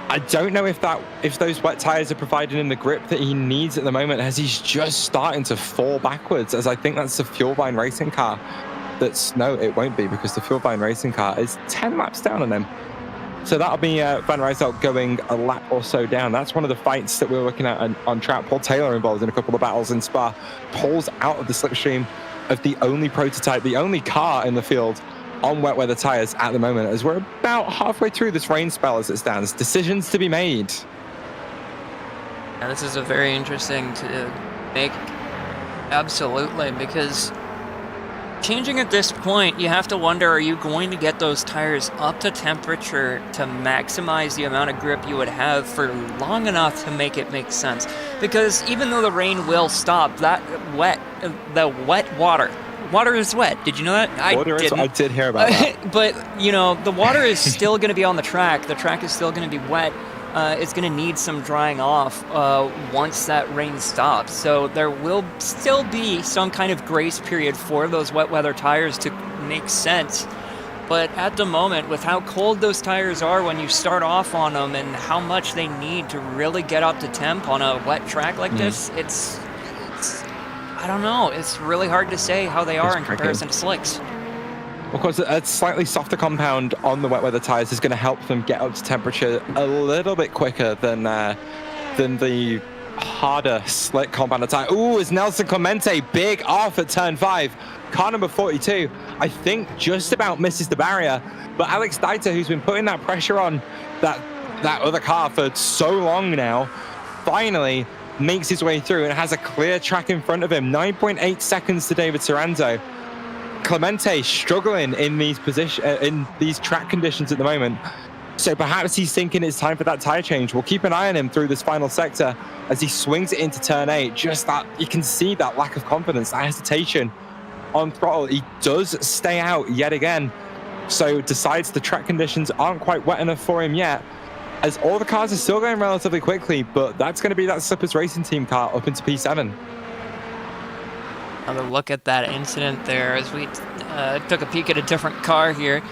I don't know if those wet tires are providing him the grip that he needs at the moment, as he's just starting to fall backwards, as I think that's the Fuelvine racing car. No, it won't be, because the Fuelvine racing car is 10 laps down on him. So that'll be Van Riesel going a lap or so down. That's one of the fights that we're looking at on track. Paul Taylor involved in a couple of battles in Spa. Pulls out of the slipstream of the only prototype, the only car in the field on wet weather tires at the moment, as we're about halfway through this rain spell as it stands. Decisions to be made. Now, this is a very interesting to make, absolutely, because changing at this point, you have to wonder, are you going to get those tires up to temperature to maximize the amount of grip you would have for long enough to make it make sense? Because even though the rain will stop, the wet water is wet. Did you know that? I did hear about that. But, you know, the water is still going to be on the track. The track is still going to be wet. It's going to need some drying off once that rain stops. So there will still be some kind of grace period for those wet weather tires to make sense. But at the moment, with how cold those tires are when you start off on them and how much they need to really get up to temp on a wet track like this, it's I don't know. It's really hard to say how they are in comparison to slicks. Of course, a slightly softer compound on the wet weather tires is going to help them get up to temperature a little bit quicker than the harder slick compound tire. Ooh, is Nelson Clemente big off at turn 5. Car number 42, I think, just about misses the barrier. But Alex Dieter, who's been putting that pressure on that other car for so long now, finally makes his way through and has a clear track in front of him. 9.8 seconds to David Taranto. Clemente struggling in these track conditions at the moment. So perhaps he's thinking it's time for that tire change. We'll keep an eye on him through this final sector as he swings it into turn 8. Just that, you can see that lack of confidence, that hesitation on throttle. He does stay out yet again. So decides the track conditions aren't quite wet enough for him yet, as all the cars are still going relatively quickly, but that's going to be that Slippers Racing Team car up into P7. Another look at that incident there as we took a peek at a different car here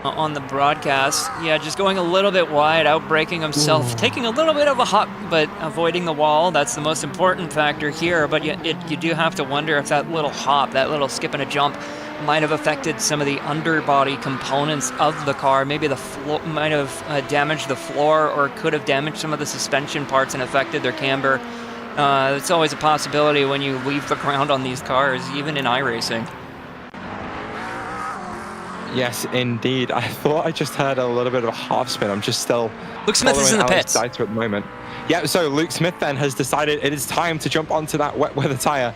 on the broadcast. Yeah, just going a little bit wide, out-braking himself, taking a little bit of a hop, but avoiding the wall. That's the most important factor here, but you do have to wonder if that little hop, that little skip and a jump, might have affected some of the underbody components of the car. Maybe the floor might have damaged the floor, or could have damaged some of the suspension parts and affected their camber. It's always a possibility when you leave the ground on these cars, even in iRacing. Yes, indeed. I thought I just heard a little bit of a half spin. I'm just still Luke Smith is in the pits at the moment. Yeah, so Luke Smith then has decided it is time to jump onto that wet weather tire.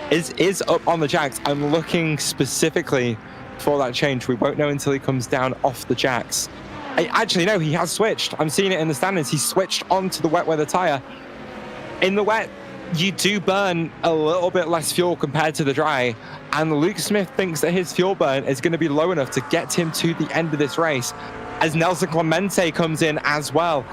Is up on the jacks. I'm looking specifically for that change. We won't know until he comes down off the jacks. Actually, no, he has switched. I'm seeing it in the standings. He switched onto the wet weather tire. In the wet, you do burn a little bit less fuel compared to the dry, and Luke Smith thinks that his fuel burn is going to be low enough to get him to the end of this race, as Nelson Clemente comes in as well.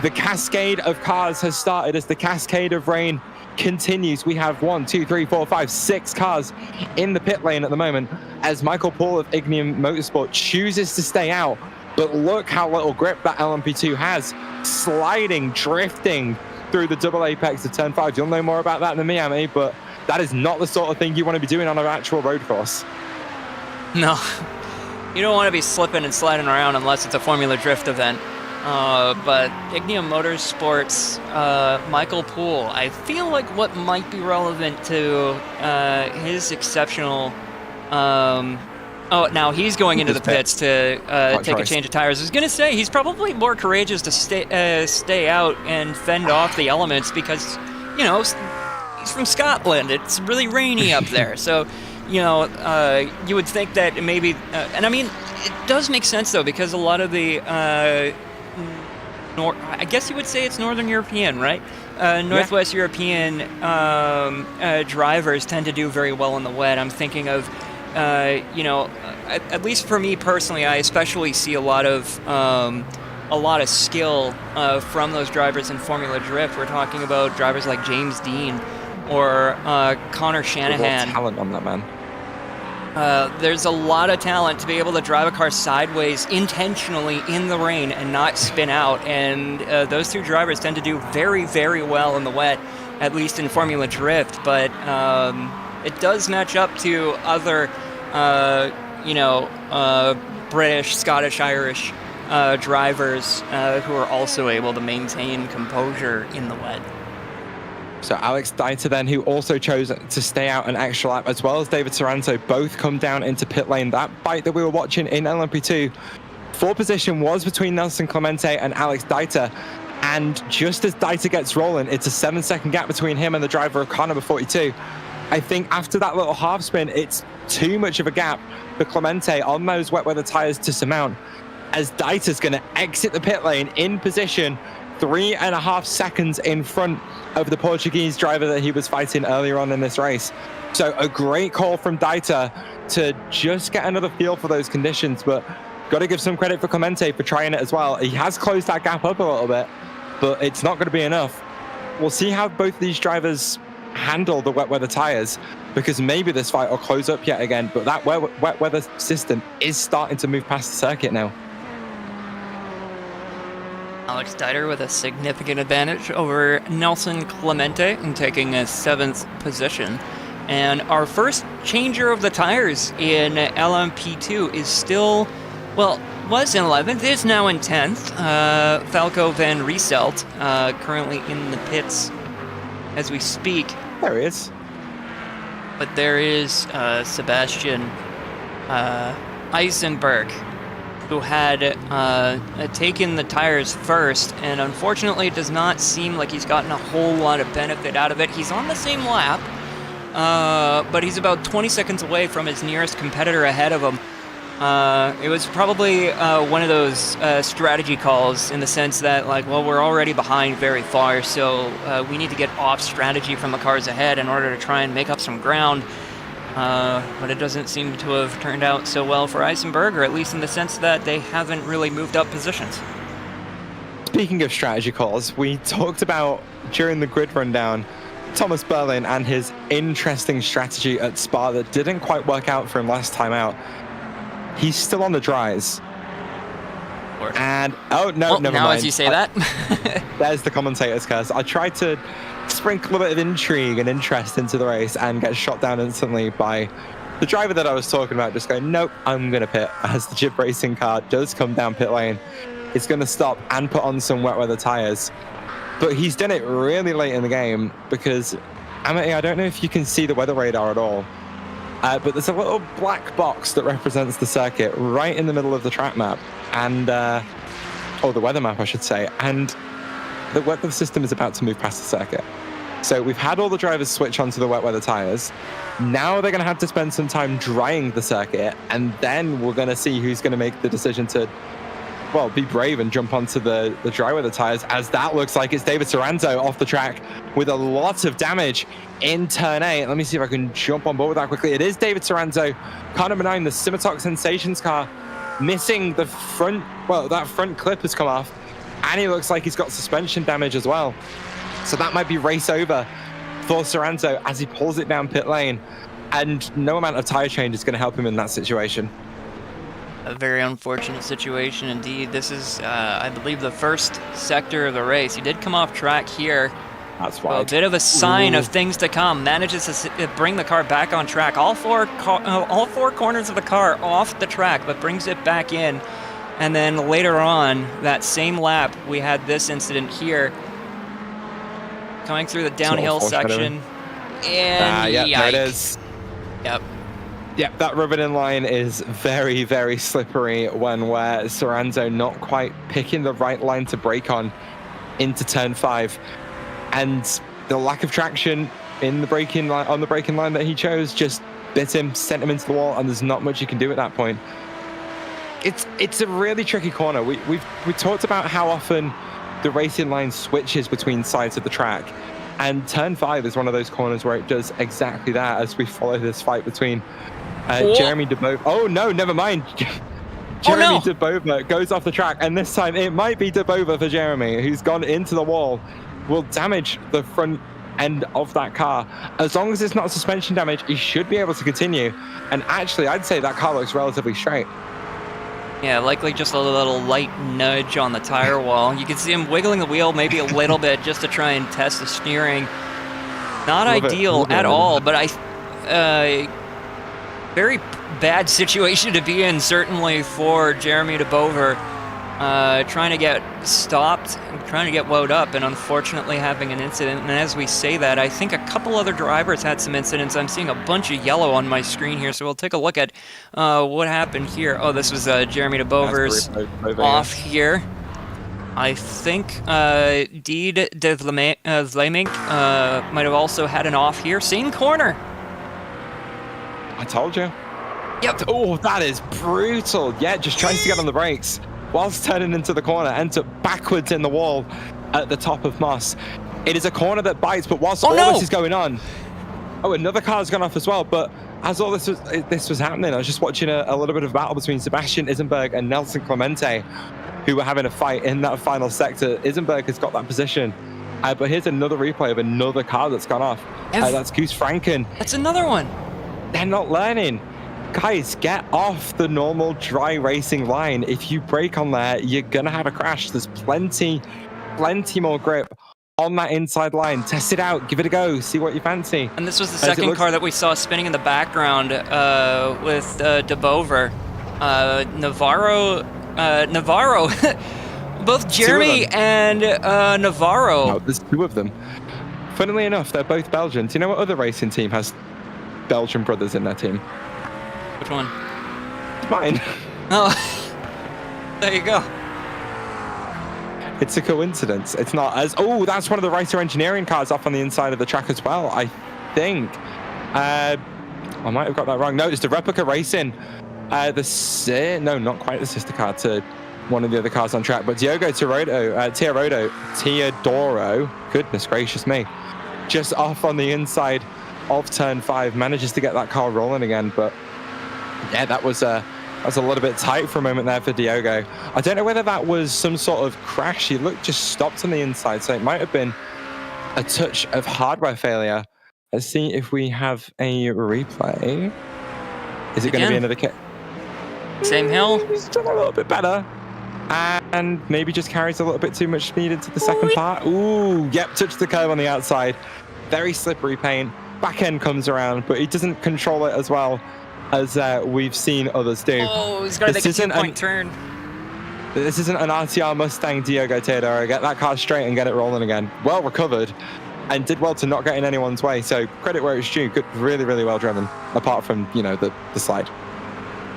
The cascade of cars has started as the cascade of rain continues. We have 1, 2, 3, 4, 5, 6 cars in the pit lane at the moment, as Michael Poole of Ignium Motorsport chooses to stay out. But look how little grip that LMP2 has, sliding, drifting through the double apex of turn 5. You'll know more about that than me, Amity, but that is not the sort of thing you want to be doing on an actual road course. No, you don't want to be slipping and sliding around unless it's a Formula Drift event. But Ignium Motorsports, Michael Poole, I feel like what might be relevant to his exceptional... now he's going into the pits to take a change of tires. I was going to say, he's probably more courageous to stay out and fend off the elements because, you know, he's from Scotland. It's really rainy up there. So, you know, you would think that maybe... and I mean, it does make sense, though, because a lot of the... I guess you would say it's Northern European, right? Northwest European drivers tend to do very well in the wet. I'm thinking of, you know, at least for me personally, I especially see a lot of skill from those drivers in Formula Drift. We're talking about drivers like James Dean or Connor Shanahan. Talent on that man. There's a lot of talent to be able to drive a car sideways intentionally in the rain and not spin out, and those two drivers tend to do very, very well in the wet, at least in Formula Drift, but it does match up to other, you know, British, Scottish, Irish drivers who are also able to maintain composure in the wet. So Alex Dieter then, who also chose to stay out an extra lap, as well as David Taranto, both come down into pit lane. That fight that we were watching in LMP2, for position was between Nelson Clemente and Alex Dieter. And just as Dieter gets rolling, it's a 7-second gap between him and the driver of car number 42. I think after that little half spin, it's too much of a gap for Clemente on those wet weather tires to surmount, as Dieter's going to exit the pit lane in position 3.5 seconds in front of the Portuguese driver that he was fighting earlier on in this race. So a great call from Dieter to just get another feel for those conditions, but got to give some credit for Clemente for trying it as well. He has closed that gap up a little bit, but it's not going to be enough. We'll see how both of these drivers handle the wet weather tires, because maybe this fight will close up yet again, but that wet weather system is starting to move past the circuit now. Alex Dieter with a significant advantage over Nelson Clemente and taking a 7th position. And our first changer of the tires in LMP2 is still, well, was in 11th, is now in 10th. Falco van Rieselt, currently in the pits as we speak. There he is. But there is Sebastian Eisenberg, who had taken the tires first, and unfortunately it does not seem like he's gotten a whole lot of benefit out of it. He's on the same lap, but he's about 20 seconds away from his nearest competitor ahead of him. It was probably one of those strategy calls, in the sense that, like, well, we're already behind very far, so we need to get off strategy from the cars ahead in order to try and make up some ground. But it doesn't seem to have turned out so well for Eisenberg, or at least in the sense that they haven't really moved up positions. Speaking of strategy calls, we talked about, during the grid rundown, Thomas Berlin and his interesting strategy at Spa that didn't quite work out for him last time out. He's still on the dries. And, oh, no, never now mind. As you say that. There's the commentator's curse. I tried to sprinkle a bit of intrigue and interest into the race and get shot down instantly by the driver that I was talking about, just going, nope, I'm going to pit, as the Jib Racing car does come down pit lane. It's going to stop and put on some wet weather tires. But he's done it really late in the game, because, Amity, I don't know if you can see the weather radar at all, but there's a little black box that represents the circuit right in the middle of the track map, and or the weather map, I should say, and the weather system is about to move past the circuit. So we've had all the drivers switch onto the wet weather tires. Now they're going to have to spend some time drying the circuit, and then we're going to see who's going to make the decision to well, be brave and jump onto the dry weather tires, as that looks like it's David Taranto off the track with a lot of damage in turn 8. Let me see if I can jump on board with that quickly. It is David Taranto, car number 9, the Simitok Sensations car, missing the front, well, that front clip has come off, and he looks like he's got suspension damage as well. So that might be race over for Taranto as he pulls it down pit lane, and no amount of tire change is going to help him in that situation. A very unfortunate situation indeed. This is, I believe, the first sector of the race. He did come off track here. That's why. A bit of a sign of things to come. Manages to bring the car back on track. All four corners of the car off the track, but brings it back in. And then later on, that same lap, we had this incident here. Coming through the downhill section. And yeah, yikes. there it is. Yep. Yep, that riveting line is very, very slippery where Taranto not quite picking the right line to brake on into turn 5. And the lack of traction in the braking line, on the braking line that he chose, just bit him, sent him into the wall, and there's not much you can do at that point. It's a really tricky corner. We talked about how often the racing line switches between sides of the track, and turn 5 is one of those corners where it does exactly that, as we follow this fight between Jeremy DeBova. Oh no, never mind. Jeremy DeBova goes off the track, and this time it might be DeBova for Jeremy, who's gone into the wall, will damage the front end of that car. As long as it's not suspension damage, he should be able to continue. And actually, I'd say that car looks relatively straight. Yeah, likely just a little light nudge on the tire wall. You can see him wiggling the wheel maybe a little bit just to try and test the steering. Not ideal at all, but very bad situation to be in, certainly for Jeremy DeBover. Trying to get stopped, trying to get wound up, and unfortunately having an incident. And as we say that, I think a couple other drivers had some incidents. I'm seeing a bunch of yellow on my screen here, so we'll take a look at what happened here. Oh, this was Jeremy DeBover's off here. I think Deed de Vlamink might have also had an off here. Same corner. I told you. Yep. Oh, that is brutal. Yeah, just tries to get on the brakes whilst turning into the corner, ends up backwards in the wall at the top of Moss. It is a corner that bites, but whilst all this is going on, another car's gone off as well. But as all this was happening, I was just watching a little bit of battle between Sebastian Isenberg and Nelson Clemente, who were having a fight in that final sector. Isenberg has got that position. But here's another replay of another car that's gone off. That's Goose Franken. That's another one. They're not learning. Guys, get off the normal dry racing line. If you brake on there, you're going to have a crash. There's plenty more grip on that inside line. Test it out. Give it a go. See what you fancy. And this was the second car that we saw spinning in the background with DeBover. Navarro. Both Jeremy and Navarro. No, there's two of them. Funnily enough, they're both Belgian. Do you know what other racing team has Belgian brothers in their team? Which one? Mine. Oh, there you go. It's a coincidence. It's not as... Oh, that's one of the Writer Engineering cars off on the inside of the track as well, I think. I might have got that wrong. No, it's the Replica Racing. No, not quite the sister car to one of the other cars on track, but Teodoro, goodness gracious me, just off on the inside of turn 5, manages to get that car rolling again. But yeah, that was a little bit tight for a moment there for Diogo. I don't know whether that was some sort of crash. He looked just stopped on the inside, so it might have been a touch of hardware failure. Let's see if we have a replay. Is it going to be another kit? Same hill. He's done a little bit better. And maybe just carries a little bit too much speed into the second part. Ooh, yep, touched the curve on the outside. Very slippery paint. Back end comes around, but he doesn't control it as well as we've seen others do. Oh, he's got to make a 2-point turn. This isn't an RTR Mustang, Diogo Teodoro. Get that car straight and get it rolling again. Well recovered, and did well to not get in anyone's way. So credit where it's due. Good, really, really well driven. Apart from, you know, the slide.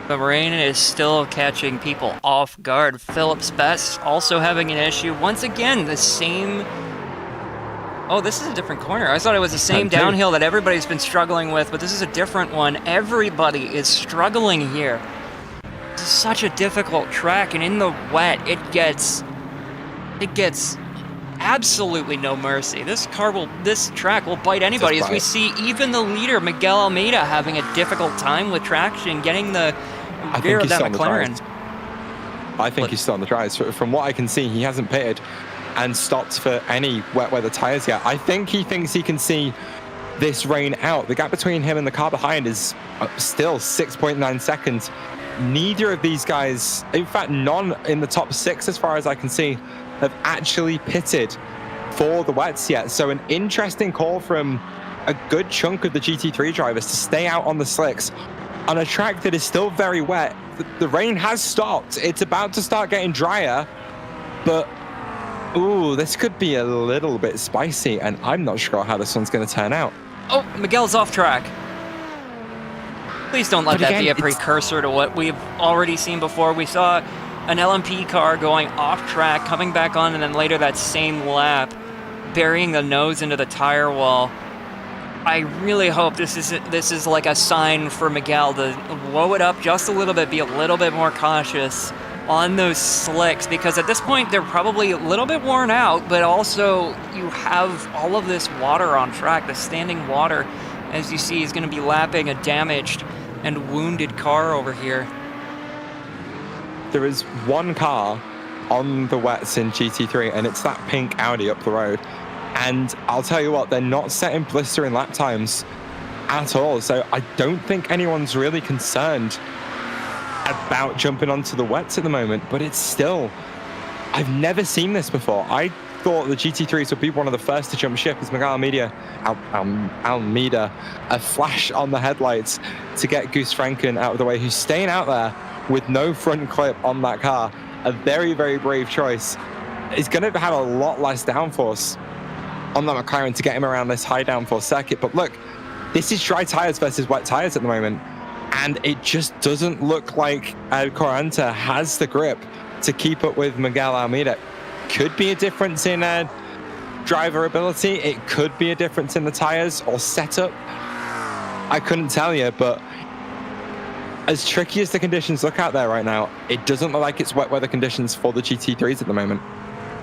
But rain is still catching people off guard. Phillips Best also having an issue. Once again, the same... Oh, this is a different corner. I thought it was the same downhill that everybody's been struggling with, but this is a different one. Everybody is struggling here. This is such a difficult track, and in the wet, it gets absolutely no mercy. This track will bite anybody, as we see even the leader, Miguel Almeida, having a difficult time with traction, getting the rear of that McLaren. I think he's still on the dries. From what I can see, he hasn't pitted and stopped for any wet weather tires yet. I think he thinks he can see this rain out. The gap between him and the car behind is still 6.9 seconds. Neither of these guys, in fact, none in the top 6 as far as I can see, have actually pitted for the wets yet. So an interesting call from a good chunk of the GT3 drivers to stay out on the slicks on a track that is still very wet. The rain has stopped. It's about to start getting drier, but ooh, this could be a little bit spicy, and I'm not sure how this one's going to turn out. Oh, Miguel's off track. Please don't let that be a precursor to what we've already seen before. We saw an LMP car going off track, coming back on, and then later that same lap, burying the nose into the tire wall. I really hope this is like a sign for Miguel to blow it up just a little bit, be a little bit more cautious on those slicks, because at this point they're probably a little bit worn out, but also you have all of this water on track. The standing water, as you see, is going to be lapping a damaged and wounded car over here. There is one car on the wets in GT3, and it's that pink Audi up the road. And I'll tell you what, they're not setting blistering lap times at all. So I don't think anyone's really concerned about jumping onto the wets at the moment, but it's still, I've never seen this before. I thought the GT3s would be one of the first to jump ship as Miguel Almeida, a flash on the headlights to get Gus Franken out of the way, who's staying out there with no front clip on that car. A very, very brave choice. It's going to have a lot less downforce on that McLaren to get him around this high downforce circuit. But look, this is dry tires versus wet tires at the moment, and it just doesn't look like Commentator has the grip to keep up with Miguel Almeida. Could be a difference in driver ability. It could be a difference in the tires or setup. I couldn't tell you, but as tricky as the conditions look out there right now, it doesn't look like it's wet weather conditions for the GT3s at the moment.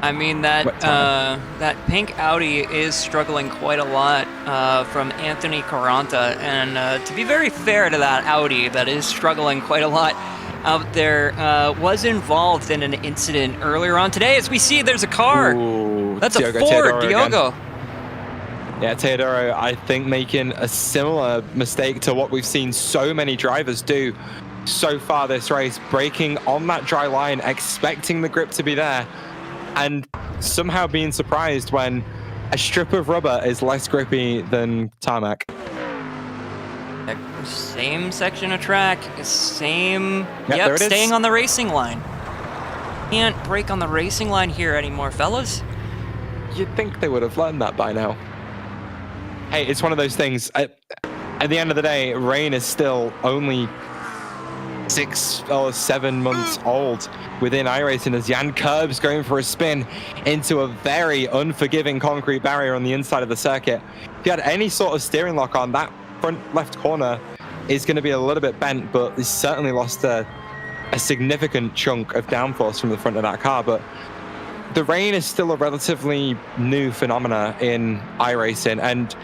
I mean, that pink Audi is struggling quite a lot from Anthony Caranta, and to be very fair to that Audi that is struggling quite a lot out there, was involved in an incident earlier on today. As we see, there's a car. Ooh, that's a Ford, Diogo. Yeah, Teodoro, I think, making a similar mistake to what we've seen so many drivers do so far this race, braking on that dry line, expecting the grip to be there, and somehow being surprised when a strip of rubber is less grippy than tarmac. Same section of track, same, yep, staying on the racing line. Can't brake on the racing line here anymore, fellas. You'd think they would have learned that by now. Hey, it's one of those things. At the end of the day, rain is still only 6 or 7 months old within iRacing, as Jan Kurb's going for a spin into a very unforgiving concrete barrier on the inside of the circuit. If you had any sort of steering lock on, that front left corner is going to be a little bit bent, but he's certainly lost a significant chunk of downforce from the front of that car. But the rain is still a relatively new phenomena in iRacing, and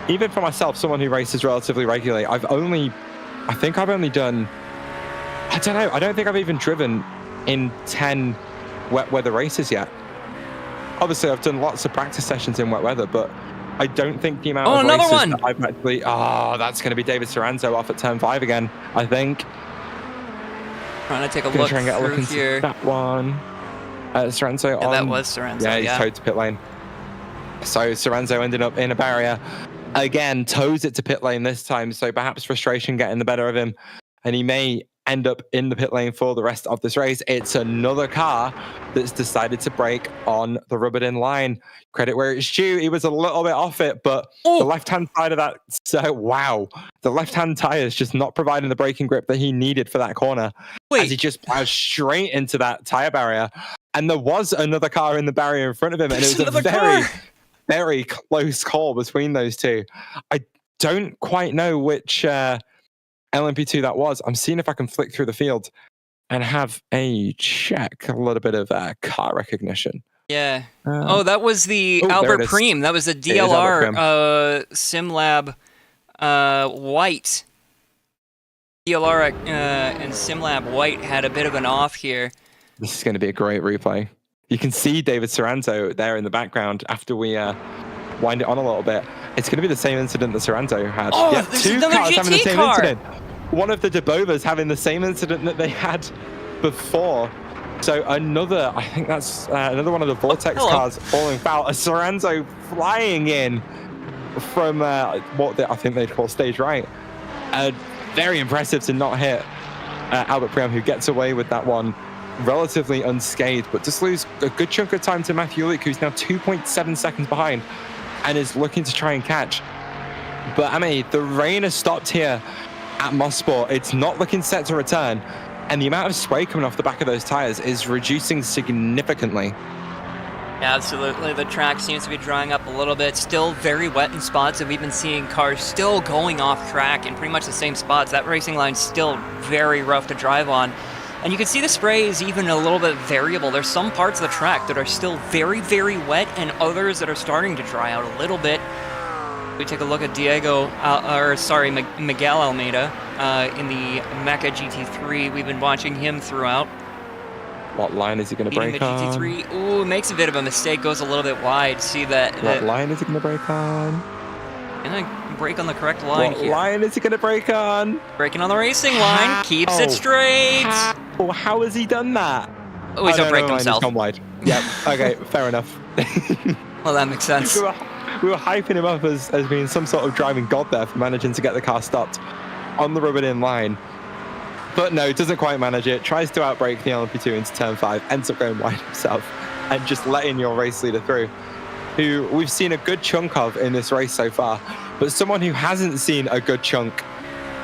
even for myself, someone who races relatively regularly, I think I've only done, I don't know, I don't think I've even driven in 10 wet weather races yet. Obviously, I've done lots of practice sessions in wet weather, but I don't think the amount of races that I've actually, that's going to be David Soranzo off at turn 5 again, I think. Trying to take a look through here. That one. Soranzo on. That was Soranzo, yeah. He's towed to pit lane. So Soranzo ended up in a barrier. Again, tows it to pit lane this time, so perhaps frustration getting the better of him, and he may end up in the pit lane for the rest of this race. It's another car that's decided to brake on the rubbered in line. Credit where it's due, he was a little bit off it, but the left-hand side of that, the left-hand tire is just not providing the braking grip that he needed for that corner, as he just plows straight into that tire barrier. And there was another car in the barrier in front of him, and it was a very, very close call between those two. I don't quite know which LMP2 that was. I'm seeing if I can flick through the field and have a check, a little bit of car recognition. Yeah. Oh, that was the Albert Preem. That was the DLR SimLab White. DLR and SimLab White had a bit of an off here. This is going to be a great replay. You can see David Sorrento there in the background after we wind it on a little bit. It's going to be the same incident that Sorrento had. Oh, yeah, there's 2 another cars GT having the same car. incident. One of the Debovas having the same incident that they had before. So another, I think that's another one of the Vortex cars falling foul. A Sorrento flying in from what I think they'd call stage right. Very impressive to not hit Albert Preem, who gets away with that one relatively unscathed, but just lose a good chunk of time to Matthew Luke, who's now 2.7 seconds behind and is looking to try and catch. But Amity, the rain has stopped here at Mosport. It's not looking set to return, and the amount of spray coming off the back of those tires is reducing significantly. Yeah, absolutely. The track seems to be drying up a little bit. Still very wet in spots, and we've been seeing cars still going off track in pretty much the same spots. That racing line's still very rough to drive on. And you can see the spray is even a little bit variable. There's some parts of the track that are still very, very wet, and others that are starting to dry out a little bit. We take a look at Miguel Almeida in the Mecha GT3. We've been watching him throughout. What line is he going to break on? GT3. Ooh, makes a bit of a mistake, goes a little bit wide. See that? What line is he going to break on? Gonna break on the correct line here. What line is he going to break on? Breaking on the racing line, keeps it straight. How has he done that? Oh, he's outbraked himself. He's gone wide. Yep. Okay, fair enough. Well, that makes sense. We were hyping him up as being some sort of driving god there for managing to get the car stopped on the rubbered-in line. But no, doesn't quite manage it. Tries to outbrake the LMP2 into turn 5. Ends up going wide himself and just letting your race leader through, who we've seen a good chunk of in this race so far. But someone who hasn't seen a good chunk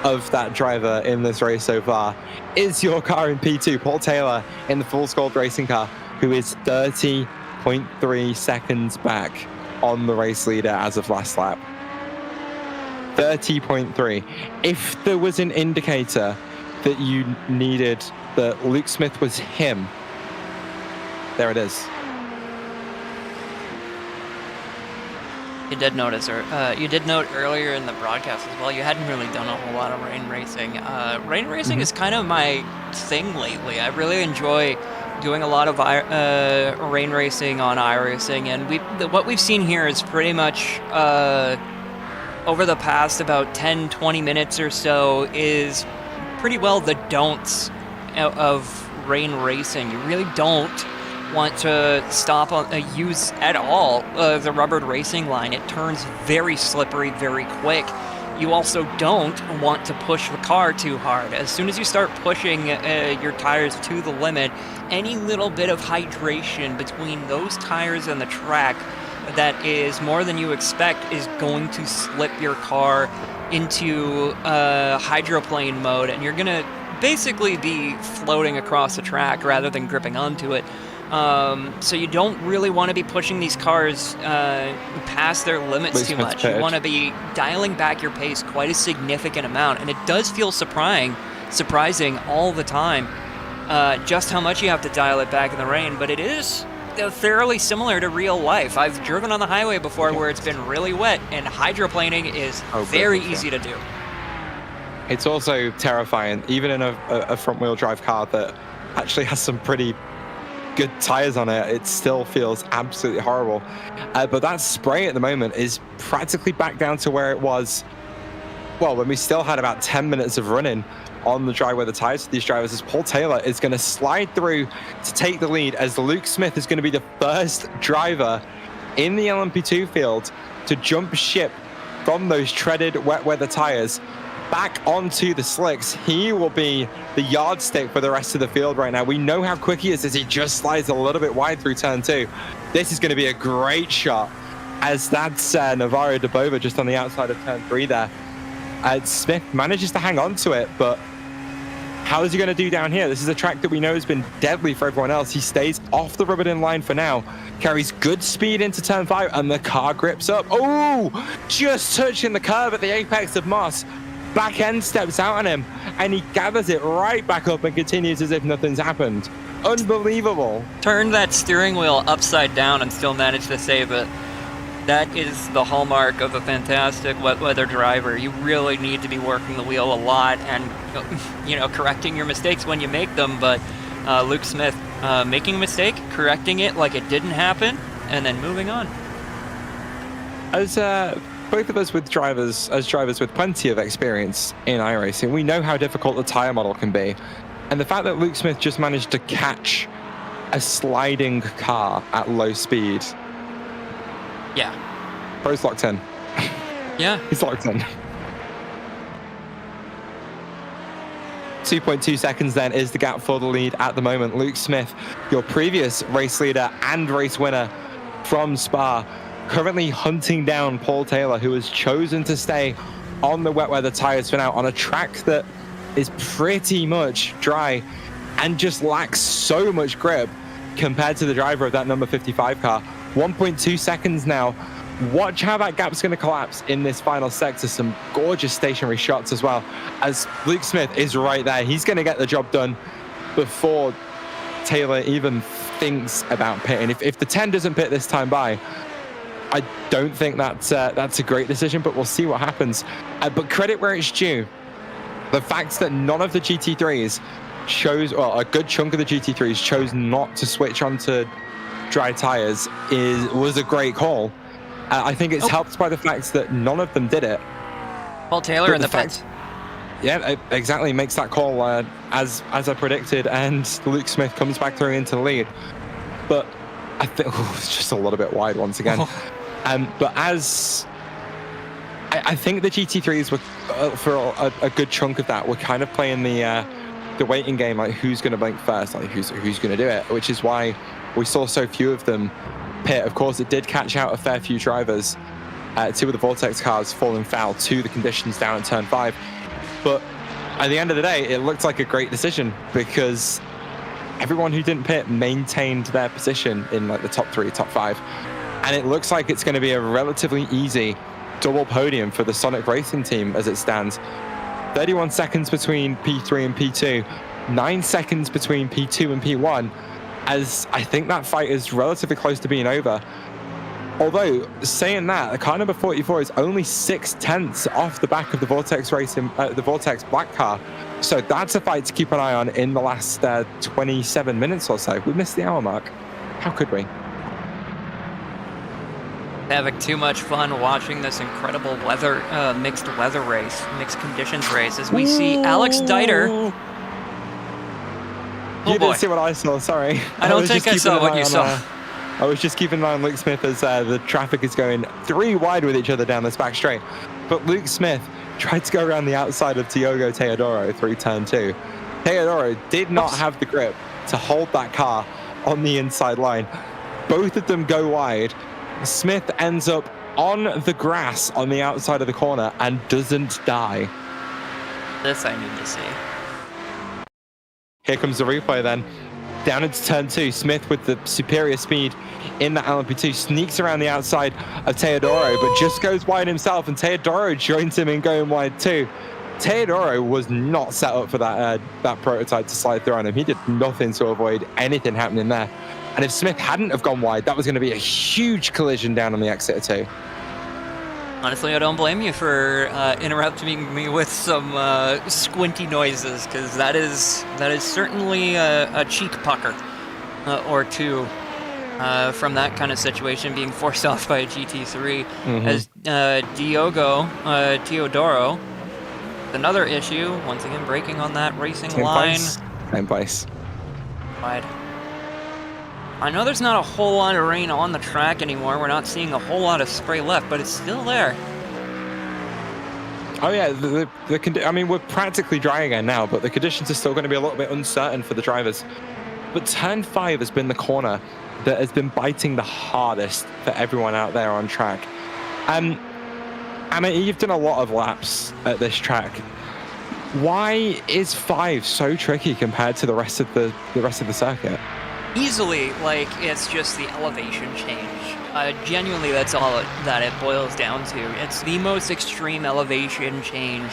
of that driver in this race so far is your car in P2, Paul Taylor in the full scored racing car, who is 30.3 seconds back on the race leader as of last lap. 30.3. If there was an indicator that you needed that Luke Smith was him, there it is. You did notice, or you did note earlier in the broadcast as well, you hadn't really done a whole lot of rain racing. Rain racing is kind of my thing lately. I really enjoy doing a lot of rain racing on iRacing, and what we've seen here is pretty much over the past about 10-20 minutes or so is pretty well the don'ts of rain racing. You really don't want to stop use at all the rubbered racing line. It turns very slippery very quick. You also don't want to push the car too hard. As soon as you start pushing your tires to the limit, any little bit of hydration between those tires and the track that is more than you expect is going to slip your car into hydroplane mode, and you're gonna basically be floating across the track rather than gripping onto it. So you don't really want to be pushing these cars past their limits too much. You want to be dialing back your pace quite a significant amount, and it does feel surprising all the time just how much you have to dial it back in the rain, but it is fairly similar to real life. I've driven on the highway before where it's been really wet, and hydroplaning is very easy to do. It's also terrifying, even in a front-wheel drive car that actually has some pretty good tires on it. It still feels absolutely horrible. But that spray at the moment is practically back down to where it was, well, when we still had about 10 minutes of running on the dry weather tires for these drivers, as Paul Taylor is going to slide through to take the lead, as Luke Smith is going to be the first driver in the LMP2 field to jump ship from those treaded wet weather tires back onto the slicks. He will be the yardstick for the rest of the field right now. We know how quick he is as he just slides a little bit wide through turn 2. This is going to be a great shot, as that's Navarro Debova just on the outside of turn 3 there. Smith manages to hang on to it, but how is he going to do down here? This is a track that we know has been deadly for everyone else. He stays off the rubbered in line for now, carries good speed into turn 5, and the car grips up. Oh, just touching the curb at the apex of Moss. back end steps out on him, and he gathers it right back up and continues as if nothing's happened. Unbelievable. Turned that steering wheel upside down and still managed to save it. That is the hallmark of a fantastic wet weather driver. You really need to be working the wheel a lot and, you know, correcting your mistakes when you make them. But Luke Smith making a mistake, correcting it like it didn't happen, and then moving on. As both of us with drivers with plenty of experience in iRacing, we know how difficult the tire model can be. And the fact that Luke Smith just managed to catch a sliding car at low speed. Yeah. Bro's locked in. Yeah. He's locked in. 2.2 seconds then is the gap for the lead at the moment. Luke Smith, your previous race leader and race winner from Spa, currently hunting down Paul Taylor, who has chosen to stay on the wet weather tires for now on a track that is pretty much dry and just lacks so much grip compared to the driver of that number 55 car. 1.2 seconds now. Watch how that gap's going to collapse in this final sector. Some gorgeous stationary shots as well, as Luke Smith is right there. He's going to get the job done before Taylor even thinks about pitting. If the 10 doesn't pit this time by, I don't think that's a great decision, but we'll see what happens. But credit where it's due. The fact that none of the GT3s chose, well, a good chunk of the GT3s chose not to switch onto dry tires was a great call. I think it's helped by the fact that none of them did it. Paul Taylor in the pits. Yeah, exactly. Makes that call as I predicted, and Luke Smith comes back through into the lead. But I think it's just a little bit wide once again. But as I think the GT3s were for a good chunk of that were kind of playing the waiting game, like who's going to blink first, like who's going to do it, which is why we saw so few of them pit. Of course, it did catch out a fair few drivers. 2 of the Vortex cars falling foul to the conditions down at turn 5. But at the end of the day, it looked like a great decision because everyone who didn't pit maintained their position in like the top 3, top 5. And it looks like it's going to be a relatively easy double podium for the Sonic Racing team as it stands. 31 seconds between P3 and P2, 9 seconds between P2 and P1, as I think that fight is relatively close to being over. Although, saying that, the car number 44 is only 6/10 off the back of the Vortex Racing, the Vortex Black car. So that's a fight to keep an eye on in the last 27 minutes or so. We missed the hour mark. How could we? Having too much fun watching this incredible weather, mixed weather race, mixed conditions race, as we see Alex Dieter. You didn't see what I saw, sorry. I don't think I saw what you saw. I was just keeping an eye on Luke Smith as the traffic is going 3 wide with each other down this back straight. But Luke Smith tried to go around the outside of Diogo Teodoro through turn 2. Teodoro did not have the grip to hold that car on the inside line. Both of them go wide. Smith ends up on the grass on the outside of the corner and doesn't die. This I need to see. Here comes the replay then. Down into turn 2, Smith with the superior speed in that LMP2 sneaks around the outside of Teodoro, but just goes wide himself, and Teodoro joins him in going wide too. Teodoro was not set up for that prototype to slide through on him. He did nothing to avoid anything happening there. And if Smith hadn't have gone wide, that was going to be a huge collision down on the exit of 2. Honestly, I don't blame you for interrupting me with some squinty noises, because that is certainly a cheek pucker or two from that kind of situation, being forced off by a GT3. As Diogo Teodoro, another issue, once again breaking on that racing line. Same place. Wide. I know there's not a whole lot of rain on the track anymore. We're not seeing a whole lot of spray left, but it's still there. Oh yeah, I mean, we're practically dry again now, but the conditions are still going to be a little bit uncertain for the drivers. But turn 5 has been the corner that has been biting the hardest for everyone out there on track. I mean, you've done a lot of laps at this track. Why is 5 so tricky compared to the rest of the circuit? Easily, like, it's just the elevation change. Genuinely, that's all that it boils down to. It's the most extreme elevation change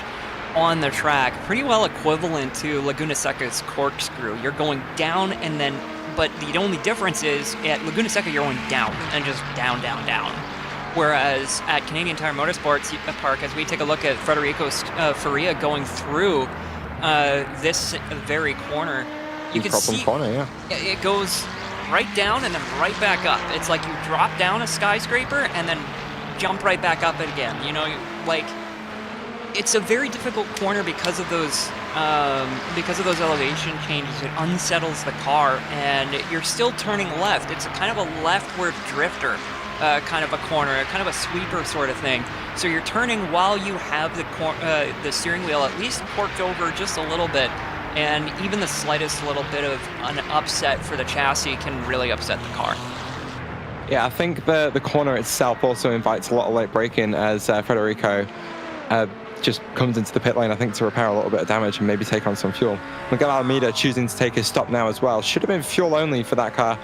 on the track, pretty well equivalent to Laguna Seca's corkscrew. You're going down and then, but the only difference is at Laguna Seca you're going down and just down, down, down. Whereas at Canadian Tire Motorsports Park, as we take a look at Federico Faria going through this very corner, you can see corner, it goes right down and then right back up. It's like you drop down a skyscraper and then jump right back up again. You know, like, it's a very difficult corner because of those elevation changes. It unsettles the car, and you're still turning left. It's a kind of a leftward drifter kind of a corner, kind of a sweeper sort of thing. So you're turning while you have the steering wheel at least corked over just a little bit, and even the slightest little bit of an upset for the chassis can really upset the car. Yeah, I think the corner itself also invites a lot of late braking as Federico just comes into the pit lane, I think, to repair a little bit of damage and maybe take on some fuel. Miguel Almeida choosing to take his stop now as well. Should have been fuel only for that car.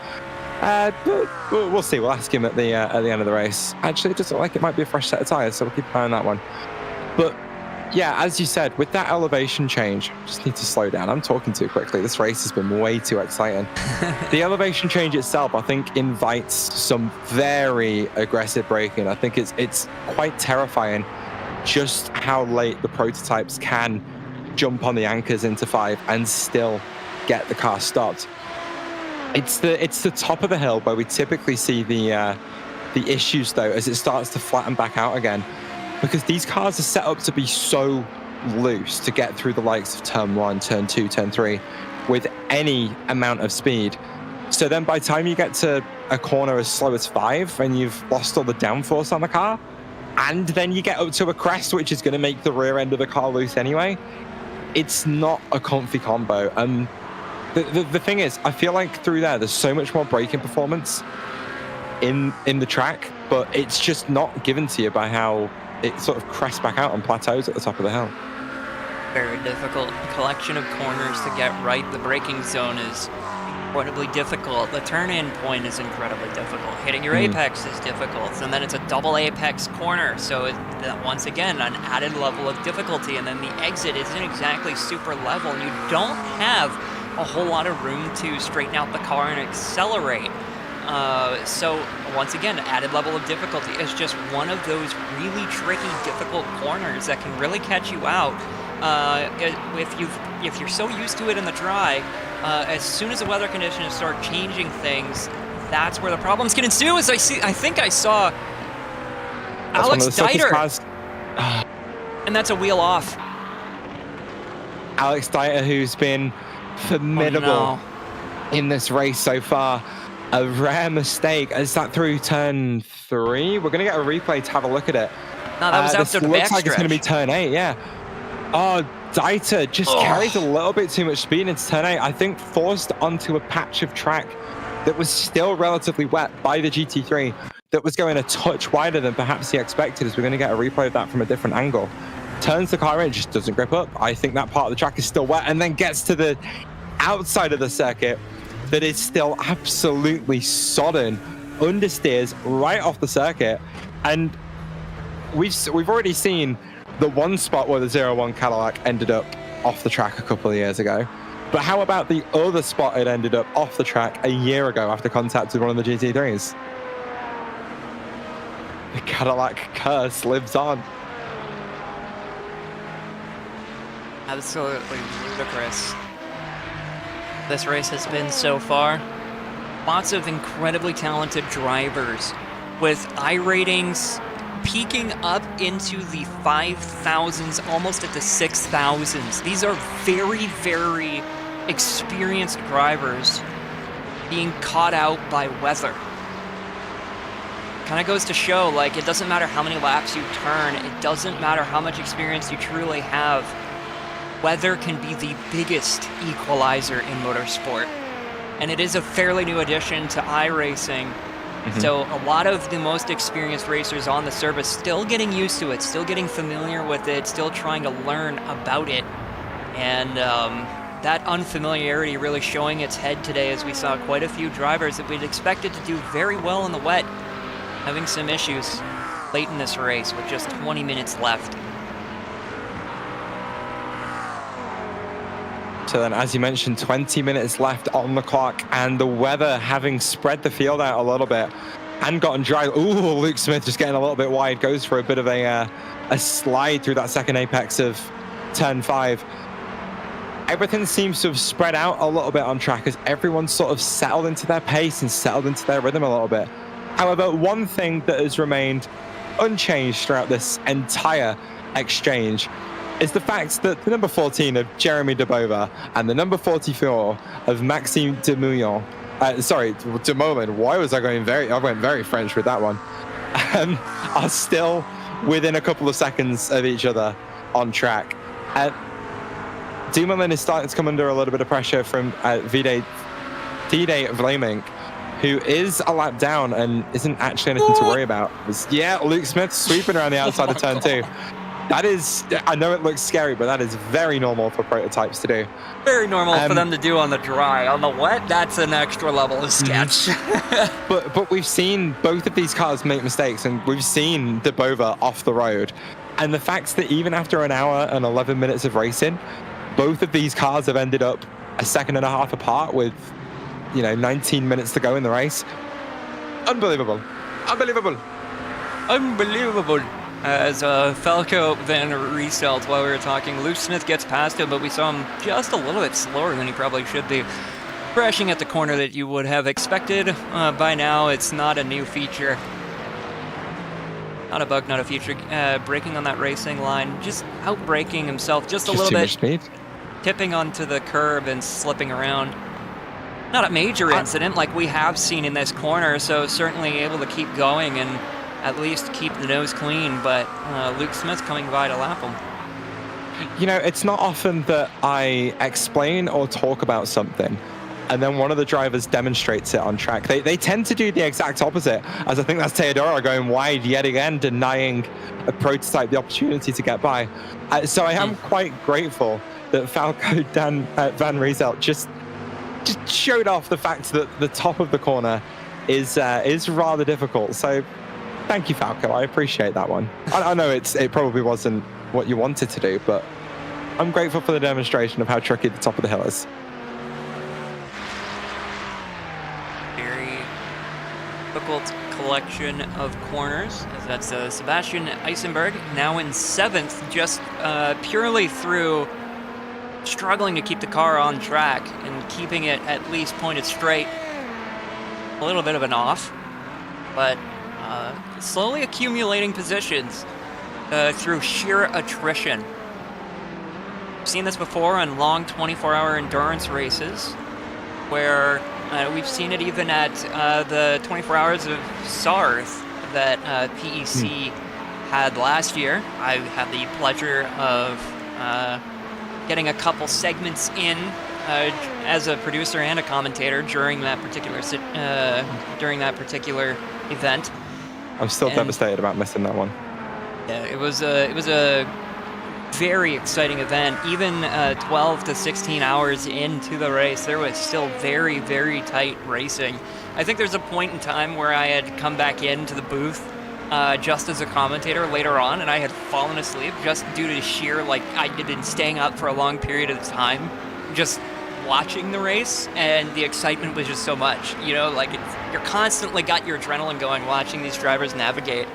But we'll see. We'll ask him at the end of the race. Actually, it does look like it might be a fresh set of tyres, so we'll keep an eye on that one. But yeah, as you said, with that elevation change, just need to slow down. I'm talking too quickly. This race has been way too exciting. The elevation change itself, I think, invites some very aggressive braking. I think it's quite terrifying just how late the prototypes can jump on the anchors into 5 and still get the car stopped. It's the top of the hill where we typically see the issues, though, as it starts to flatten back out again, because these cars are set up to be so loose to get through the likes of turn 1, turn 2, turn 3 with any amount of speed. So then by the time you get to a corner as slow as 5 and you've lost all the downforce on the car, and then you get up to a crest, which is going to make the rear end of the car loose anyway, it's not a comfy combo. The thing is, I feel like through there's so much more braking performance in the track, but it's just not given to you by how it sort of crests back out on plateaus at the top of the hill. Very difficult collection of corners to get right. The braking zone is incredibly difficult. The turn-in point is incredibly difficult. Hitting your apex is difficult, and then it's a double apex corner, so once again, an added level of difficulty, and then the exit isn't exactly super level, and you don't have a whole lot of room to straighten out the car and accelerate. So once again, added level of difficulty. It's just one of those really tricky, difficult corners that can really catch you out. If you're so used to it in the dry, as soon as the weather conditions start changing things, that's where the problems can ensue. As I think I saw Alex Dieter, and that's a wheel off. Alex Dieter, who's been formidable in this race so far. A rare mistake. Is that through turn 3? We're going to get a replay to have a look at it. No, that was after the backstretch. Looks like it's going to be turn 8, yeah. Oh, Dieter just carries a little bit too much speed into turn 8. I think forced onto a patch of track that was still relatively wet by the GT3 that was going a touch wider than perhaps he expected, as we're going to get a replay of that from a different angle. Turns the car in, just doesn't grip up. I think that part of the track is still wet, and then gets to the outside of the circuit that is still absolutely sodden, understeers right off the circuit. And we've already seen the one spot where the 01 Cadillac ended up off the track a couple of years ago. But how about the other spot it ended up off the track a year ago after contact with one of the GT3s? The Cadillac curse lives on. Absolutely ludicrous. This race has been so far. Lots of incredibly talented drivers with I-ratings peaking up into the 5,000s, almost at the 6,000s. These are very, very experienced drivers being caught out by weather. Kind of goes to show, like, it doesn't matter how many laps you turn, it doesn't matter how much experience you truly have. Weather can be the biggest equalizer in motorsport. And it is a fairly new addition to iRacing. So a lot of the most experienced racers on the service still getting used to it, still getting familiar with it, still trying to learn about it. And that unfamiliarity really showing its head today, as we saw quite a few drivers that we'd expected to do very well in the wet having some issues late in this race with just 20 minutes left. So then, as you mentioned, 20 minutes left on the clock, and the weather having spread the field out a little bit and gotten dry. Ooh, Luke Smith just getting a little bit wide, goes for a bit of a slide through that second apex of turn 5. Everything seems to have spread out a little bit on track as everyone's sort of settled into their pace and settled into their rhythm a little bit. However, one thing that has remained unchanged throughout this entire exchange is the fact that the number 14 of Jeremy Debova and the number 44 of Maxime Demouillon, Demouillon, why was I going I went very French with that one, are still within a couple of seconds of each other on track. Dumoulin is starting to come under a little bit of pressure from Tide Vlaming, who is a lap down and isn't actually anything to worry about. Yeah, Luke Smith sweeping around the outside of turn 2. That is, I know it looks scary, but that is very normal for prototypes to do. Very normal for them to do on the dry. On the wet, that's an extra level of sketch. But we've seen both of these cars make mistakes, and we've seen Debova off the road. And the fact that even after an hour and 11 minutes of racing, both of these cars have ended up a second and a half apart with, 19 minutes to go in the race. Unbelievable. Unbelievable. Unbelievable. As Falco Van Rieselt, while we were talking, Luke Smith gets past him, but we saw him just a little bit slower than he probably should be. Crashing at the corner that you would have expected by now. It's not a new feature. Not a bug, not a feature. Braking on that racing line, just out-braking himself just a little bit. Speed. Tipping onto the curb and slipping around. Not a major incident like we have seen in this corner, so certainly able to keep going and at least keep the nose clean, but Luke Smith coming by to lap him. It's not often that I explain or talk about something and then one of the drivers demonstrates it on track. They tend to do the exact opposite, as I think that's Teodoro going wide yet again, denying a prototype the opportunity to get by. So I am quite grateful that Falco Van Rieselt just showed off the fact that the top of the corner is rather difficult. So thank you, Falco. I appreciate that one. I know it probably wasn't what you wanted to do, but I'm grateful for the demonstration of how tricky the top of the hill is. Very difficult collection of corners. That's Sebastian Eisenberg now in 7th, just purely through struggling to keep the car on track and keeping it at least pointed straight. A little bit of an off, but slowly accumulating positions through sheer attrition. We've seen this before on long 24-hour endurance races, where we've seen it even at the 24 hours of SARS that PEC had last year. I had the pleasure of getting a couple segments in as a producer and a commentator during that particular event. I'm still devastated about missing that one. Yeah, it was a very exciting event. Even 12 to 16 hours into the race, there was still very, very tight racing. I think there's a point in time where I had come back into the booth just as a commentator later on, and I had fallen asleep just due to sheer, I had been staying up for a long period of time, just watching the race, and the excitement was just so much. You're constantly got your adrenaline going watching these drivers navigate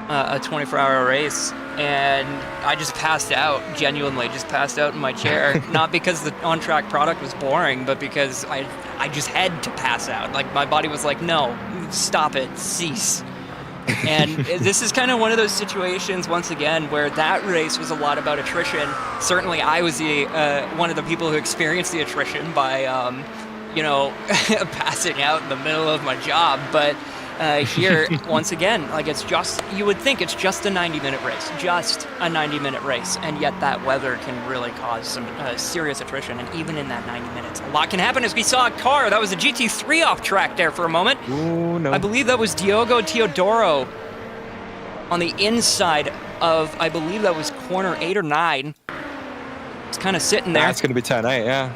a 24-hour race, and I just passed out, genuinely just passed out in my chair, not because the on-track product was boring, but because I just had to pass out. My body was like, no, stop it, cease. And this is kind of one of those situations, once again, where that race was a lot about attrition. Certainly I was one of the people who experienced the attrition by, passing out in the middle of my job. But here, once again, you would think it's just a 90-minute race, and yet that weather can really cause some serious attrition. And even in that 90 minutes, a lot can happen, as we saw a car that was a GT3 off track there for a moment. Ooh, no. I believe that was Diogo Teodoro on the inside of, I believe that was corner 8 or 9. It's kind of sitting there. That's going to be turn 8, yeah.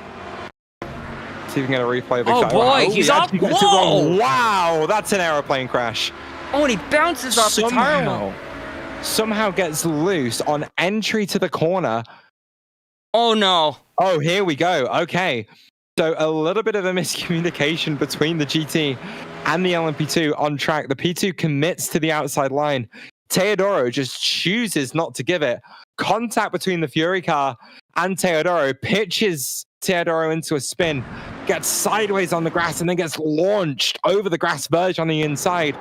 See if we can get a replay of it. Oh boy, he's off. Whoa! Wow, that's an aeroplane crash. Oh, and he bounces off the tire wall. Somehow gets loose on entry to the corner. Oh, no. Oh, here we go. Okay. So a little bit of a miscommunication between the GT and the LMP2 on track. The P2 commits to the outside line. Teodoro just chooses not to give it. Contact between the Fury car and Teodoro, pitches Teodoro into a spin, gets sideways on the grass, and then gets launched over the grass verge on the inside,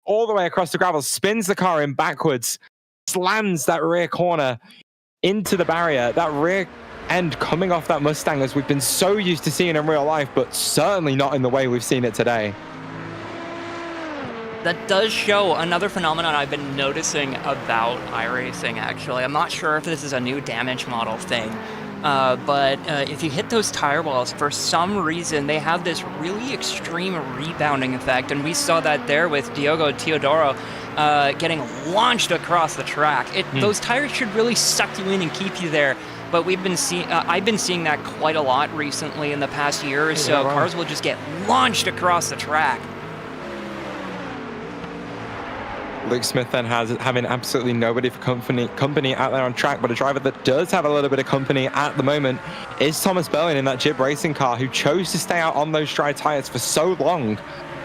all the way across the gravel, spins the car in backwards, slams that rear corner into the barrier. That rear end coming off that Mustang, as we've been so used to seeing in real life, but certainly not in the way we've seen it today. That does show another phenomenon I've been noticing about iRacing, actually. I'm not sure if this is a new damage model thing, but if you hit those tire walls, for some reason, they have this really extreme rebounding effect, and we saw that there with Diogo Teodoro getting launched across the track. Those tires should really suck you in and keep you there. But we've been I've been seeing that quite a lot recently in the past year or so. Cars will just get launched across the track. Luke Smith then having absolutely nobody for company out there on track, but a driver that does have a little bit of company at the moment is Thomas Berlin in that Jib Racing car, who chose to stay out on those dry tires for so long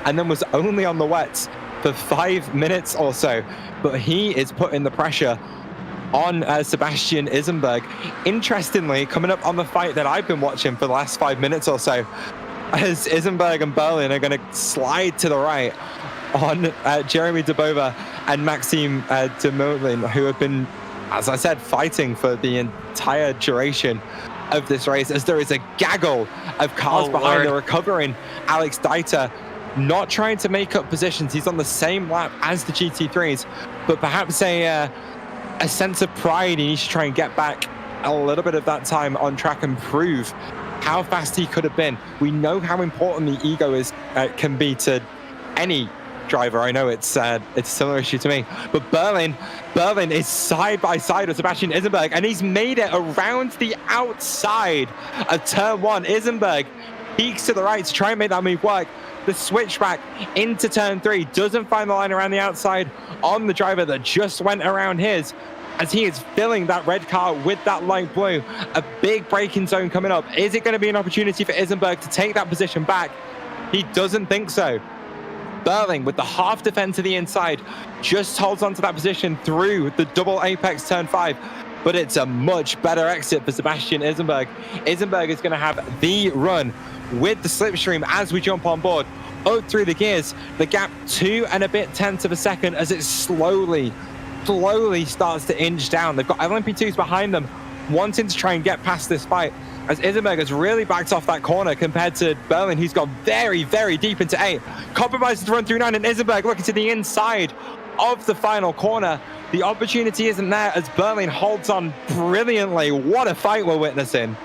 and then was only on the wets for 5 minutes or so. But he is putting the pressure on Sebastian Isenberg. Interestingly, coming up on the fight that I've been watching for the last 5 minutes or so, as Isenberg and Berlin are going to slide to the right on Jeremy Debova and Maxime Demolin, who have been, as I said, fighting for the entire duration of this race, as there is a gaggle of cars behind the recovering Alex Deiter, not trying to make up positions. He's on the same lap as the GT3s, but perhaps a sense of pride. He needs to try and get back a little bit of that time on track and prove how fast he could have been. We know how important the ego can be to any driver. I know it's a similar issue to me, but Berlin is side by side with Sebastian Isenberg, and he's made it around the outside of turn one. Isenberg peeks to the right to try and make that move work. The switchback into turn three doesn't find the line around the outside on the driver that just went around his, as he is filling that red car with that light blue. A big braking zone coming up. Is it going to be an opportunity for Isenberg to take that position back? He doesn't think so. Berling, with the half defend to the inside, just holds onto that position through the double apex turn 5, but it's a much better exit for Sebastian Isenberg. Isenberg is going to have the run with the slipstream as we jump on board. Up through the gears, the gap 2 and a bit tenths of a second as it slowly starts to inch down. They've got LMP2s behind them, wanting to try and get past this fight, as Isenberg has really backed off that corner compared to Berlin, who's gone very, very deep into 8. Compromises to run through 9, and Isenberg looking to the inside of the final corner. The opportunity isn't there as Berlin holds on brilliantly. What a fight we're witnessing.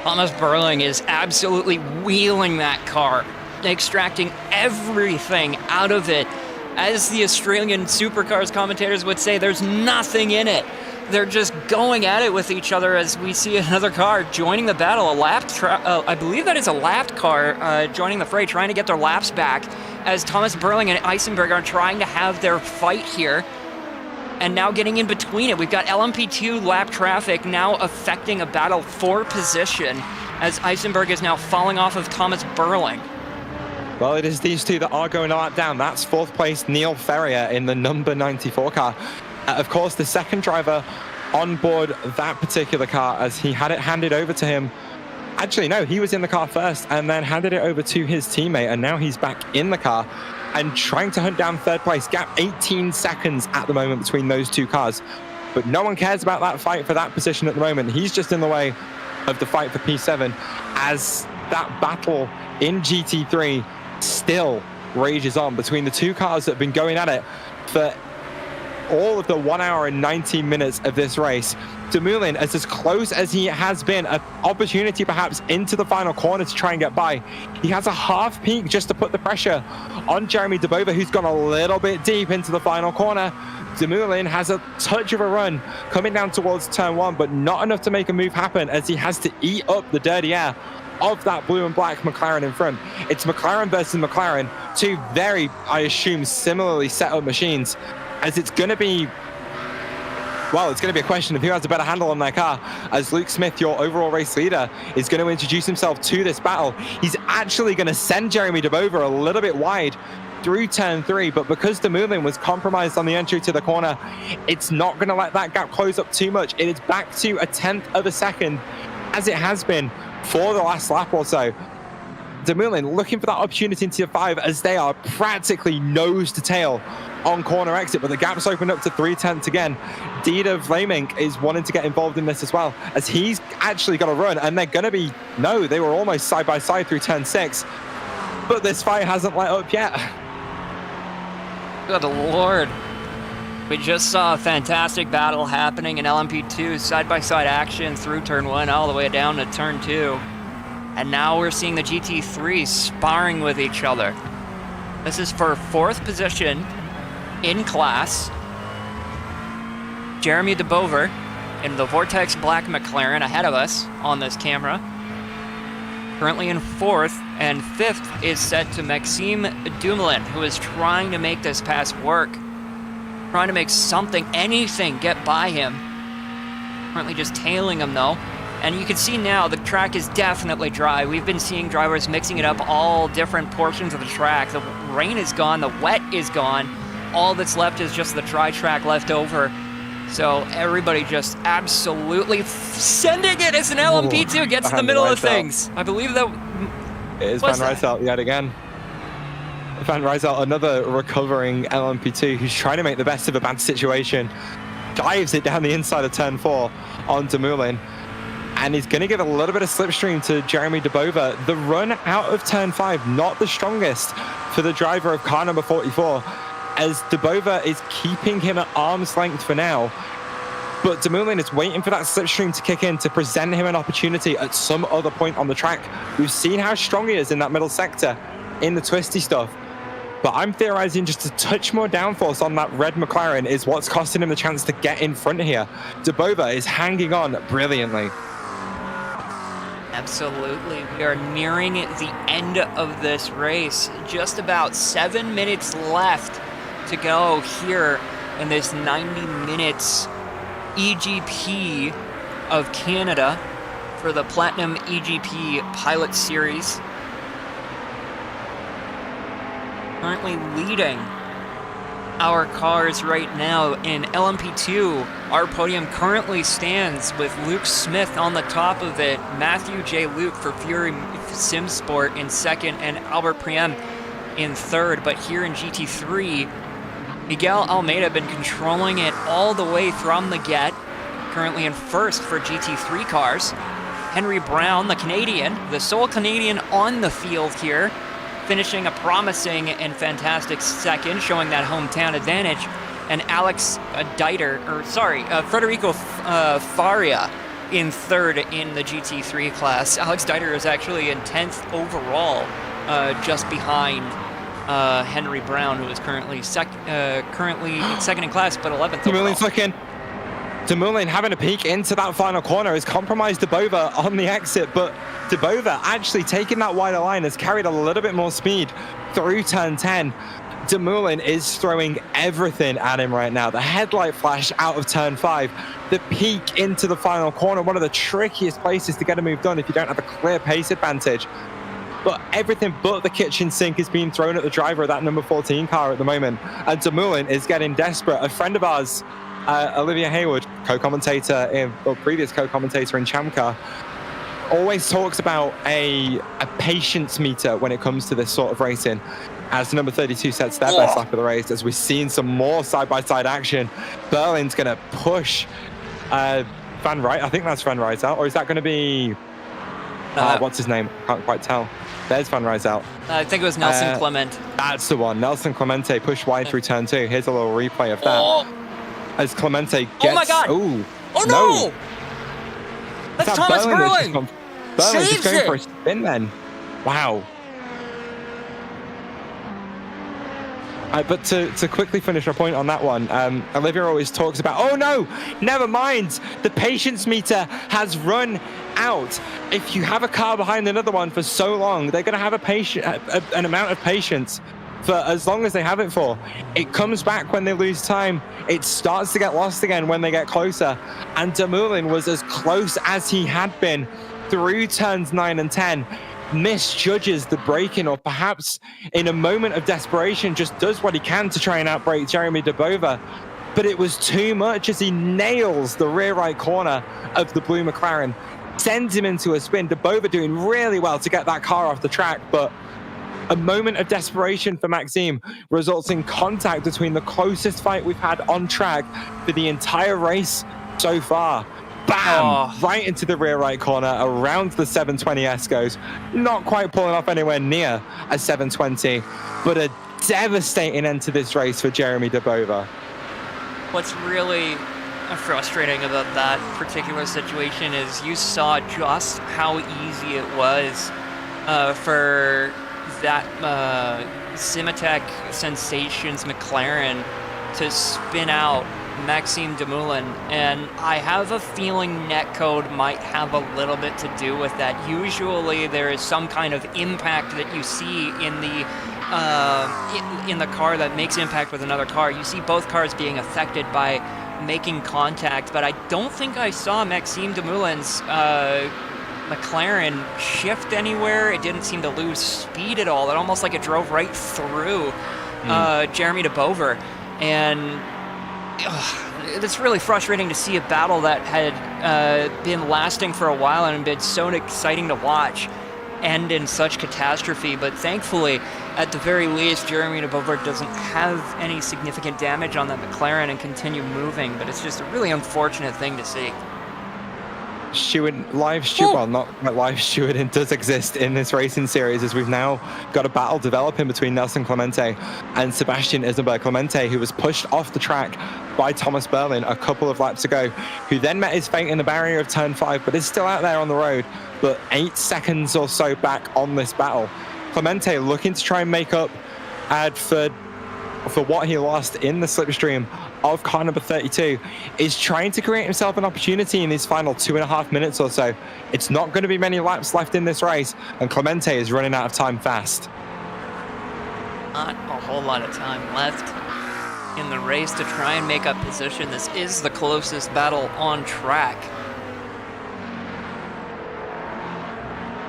Thomas Berling is absolutely wheeling that car, extracting everything out of it. As the Australian supercars commentators would say, there's nothing in it. They're just going at it with each other as we see another car joining the battle. I believe that is a lapped car joining the fray, trying to get their laps back, as Thomas Berling and Isenberg are trying to have their fight here. And now getting in between it, we've got LMP2 lap traffic now affecting a battle for position, as Isenberg is now falling off of Thomas Berling. Well, it is these two that are going a lap down. That's 4th place Neil Ferrier in the number 94 car. Of course, the second driver on board that particular car, as he had it handed over to him. Actually, no, he was in the car first and then handed it over to his teammate, and now he's back in the car and trying to hunt down 3rd place. Gap 18 seconds at the moment between those two cars. But no one cares about that fight for that position at the moment. He's just in the way of the fight for P7, as that battle in GT3 still rages on between the two cars that have been going at it for all of the 1 hour and 19 minutes of this race. Demulin is as close as he has been, an opportunity perhaps into the final corner to try and get by. He has a half peak just to put the pressure on Jeremy Debova, who's gone a little bit deep into the final corner. Demulin has a touch of a run coming down towards turn 1, but not enough to make a move happen, as he has to eat up the dirty air of that blue and black McLaren in front. It's McLaren versus McLaren, two very, I assume, similarly set up machines, as it's going to be Well, it's going to be a question of who has a better handle on their car, as Luke Smith, your overall race leader, is going to introduce himself to this battle. He's actually going to send Jeremy DeBover a little bit wide through turn 3, but because Dumoulin was compromised on the entry to the corner, it's not going to let that gap close up too much. It is back to 1/10 of a second, as it has been for the last lap or so. Dumoulin looking for that opportunity into the 5 as they are practically nose to tail on corner exit, but the gap's opened up to 3/10 again. Dieter Vlaming is wanting to get involved in this as well, as he's actually got to run, and they're going to be, no, they were almost side by side through turn 6, but this fight hasn't let up yet. Good Lord. We just saw a fantastic battle happening in LMP2, side-by-side action through turn 1 all the way down to turn 2. And now we're seeing the GT3 sparring with each other. This is for 4th position in class. Jeremy DeBover in the Vortex Black McLaren ahead of us on this camera. Currently in 4th, and 5th is set to Maxime Dumoulin, who is trying to make this pass work. Trying to make something, anything, get by him. Currently just tailing him though. And you can see now the track is definitely dry. We've been seeing drivers mixing it up all different portions of the track. The rain is gone, the wet is gone. All that's left is just the dry track left over. So everybody just absolutely sending it as an LMP2 gets to the middle of things. I believe that it is Van Rysel yet again. Van Rysel, another recovering LMP2 who's trying to make the best of a bad situation. Dives it down the inside of turn 4 on Dumoulin. And he's going to give a little bit of slipstream to Jeremy DeBover. The run out of turn 5, not the strongest for the driver of car number 44, as DeBover is keeping him at arm's length for now. But Dumoulin is waiting for that slipstream to kick in to present him an opportunity at some other point on the track. We've seen how strong he is in that middle sector, in the twisty stuff. But I'm theorizing just a touch more downforce on that red McLaren is what's costing him the chance to get in front here. DeBover is hanging on brilliantly. Absolutely. We are nearing the end of this race. Just about 7 minutes left to go here in this 90 minutes eGP of Canada for the Platinum eGP Pilot Series. Currently leading our cars right now in LMP2. Our podium currently stands with Luke Smith on the top of it, Matthew J. Luke for Fury Sim Sport in 2nd, and Albert Priem in 3rd. But here in GT3, Miguel Almeida been controlling it all the way from the get, currently in 1st for GT3 cars. Henry Brown, the Canadian, the sole Canadian on the field here, finishing a promising and fantastic 2nd, showing that hometown advantage. And Alex Federico Faria in 3rd in the GT3 class. Alex Dieter is actually in 10th overall, just behind Henry Brown, who is currently second in class, but 11th Dumoulin's overall. looking. Dumoulin having a peek into that final corner has compromised DeBover on the exit, but DeBover actually taking that wider line has carried a little bit more speed through turn 10. Dumoulin is throwing everything at him right now. The headlight flash out of turn 5, the peak into the final corner, one of the trickiest places to get a move done if you don't have a clear pace advantage. But everything but the kitchen sink is being thrown at the driver of that number 14 car at the moment. And Dumoulin is getting desperate. A friend of ours, Olivia Hayward, co-commentator, or previous co-commentator in Chamcar, always talks about a patience meter when it comes to this sort of racing. As number 32 sets their best lap of the race, as we've seen some more side-by-side action. Berlin's going to push I think that's Van Rysel, or is that going to be... what's his name? Can't quite tell. There's Van Rysel. I think it was Nelson Clement. That's the one. Nelson Clemente pushed wide through turn 2. Here's a little replay of that. As Clemente gets... Oh my God! Ooh, oh no! That's Thomas Berling! Berling's just going for a spin then. Wow. But to quickly finish our point on that one, Olivia always talks about, oh no, never mind, the patience meter has run out. If you have a car behind another one for so long, they're going to have an amount of patience for as long as they have it for. It comes back when they lose time. It starts to get lost again when they get closer. And Dumoulin was as close as he had been through turns 9 and 10. Misjudges the braking, or perhaps in a moment of desperation just does what he can to try and outbrake Jeremy Debova. But it was too much as he nails the rear right corner of the blue McLaren, sends him into a spin. Debova doing really well to get that car off the track, but a moment of desperation for Maxime results in contact between the closest fight we've had on track for the entire race so far. Bam! Right into the rear right corner, around the 720S goes. Not quite pulling off anywhere near a 720, but a devastating end to this race for Jeremy Debova. What's really frustrating about that particular situation is you saw just how easy it was for that Simatec Sensations McLaren to spin out Maxime Dumoulin, and I have a feeling netcode might have a little bit to do with that. Usually there is some kind of impact that you see in the car that makes impact with another car. You see both cars being affected by making contact, but I don't think I saw Maxime Dumoulin's McLaren shift anywhere. It didn't seem to lose speed at all. It almost like it drove right through Jeremy Debova, and it's really frustrating to see a battle that had been lasting for a while and been so exciting to watch end in such catastrophe. But thankfully, at the very least, Jeremy Debova doesn't have any significant damage on that McLaren and continue moving, but it's just a really unfortunate thing to see. Live stewarding does exist in this racing series, as we've now got a battle developing between Nelson Clemente and Sebastian Isambert Clemente, who was pushed off the track by Thomas Berlin a couple of laps ago, who then met his fate in the barrier of turn 5, but is still out there on the road, but 8 seconds or so back on this battle. Clemente looking to try and make up for what he lost in the slipstream of car number 32, is trying to create himself an opportunity in these final 2.5 minutes or so. It's not going to be many laps left in this race, and Clemente is running out of time fast. Not a whole lot of time left in the race to try and make up position. This is the closest battle on track.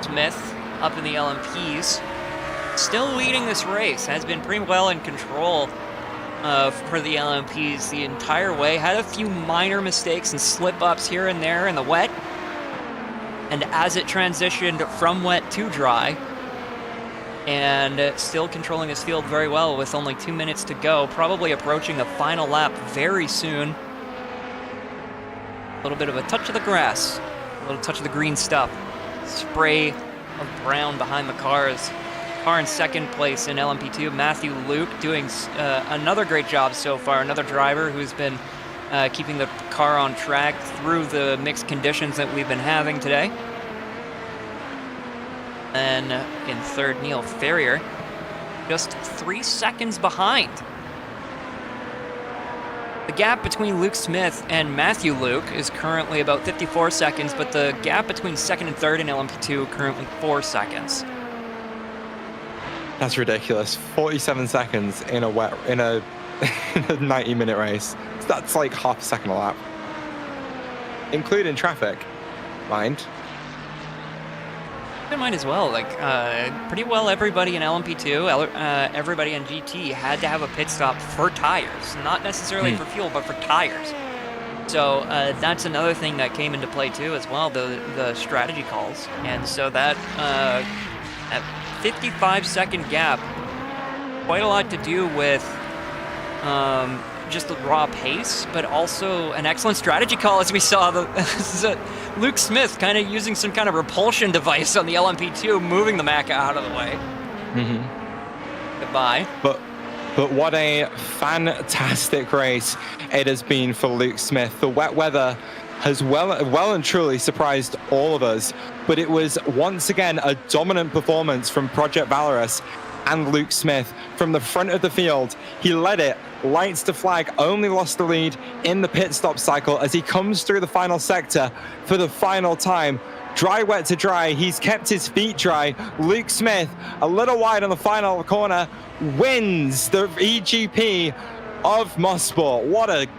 Smith up in the LMPs, still leading this race, has been pretty well in control for the LMPs the entire way. Had a few minor mistakes and slip-ups here and there in the wet, and as it transitioned from wet to dry, and still controlling his field very well with only 2 minutes to go, probably approaching a final lap very soon. A little bit of a touch of the grass, a little touch of the green stuff, spray of brown behind the cars. Car in second place in LMP2, Matthew Luke, doing another great job so far. Another driver who's been keeping the car on track through the mixed conditions that we've been having today. And in third, Neil Ferrier, just 3 seconds behind. The gap between Luke Smith and Matthew Luke is currently about 54 seconds, but the gap between second and third in LMP2 currently 4 seconds. That's ridiculous. 47 seconds in a 90-minute race. That's like half a second a lap, including traffic. Mind. In mind as well, like pretty well everybody in LMP2, everybody in GT had to have a pit stop for tires, not necessarily for fuel, but for tires. So that's another thing that came into play too as well, the strategy calls, and so that 55-second gap, quite a lot to do with just the raw pace, but also an excellent strategy call, as we saw Luke Smith kind of using some kind of repulsion device on the LMP2, moving the Maca out of the way. Goodbye. But what a fantastic race it has been for Luke Smith. The wet weather has well and truly surprised all of us, but it was once again a dominant performance from Project Valorous and Luke Smith from the front of the field. He led it, lights to flag, only lost the lead in the pit stop cycle as he comes through the final sector for the final time. Dry, wet to dry. He's kept his feet dry. Luke Smith a little wide on the final corner, wins the eGP of Mosport.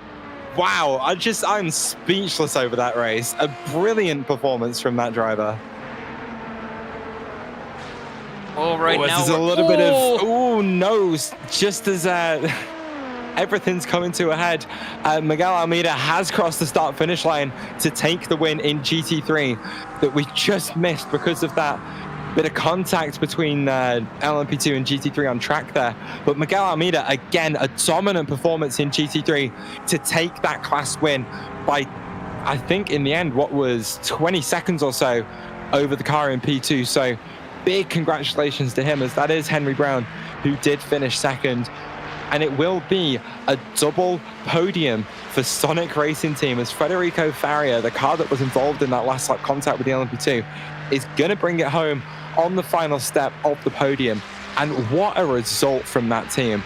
Wow, I'm speechless over that race. A brilliant performance from that driver. Oh, right now there's a little bit of nose just as everything's coming to a head. Miguel Almeida has crossed the start-finish line to take the win in GT3 that we just missed because of that bit of contact between LMP2 and GT3 on track there. But Miguel Almeida, again, a dominant performance in GT3 to take that class win by, I think, in the end, what was 20 seconds or so over the car in P2. So big congratulations to him, as that is Henry Brown, who did finish second. And it will be a double podium for Sonic Racing Team, as Federico Faria, the car that was involved in that last lap contact with the LMP2, is going to bring it home on the final step of the podium. And what a result from that team.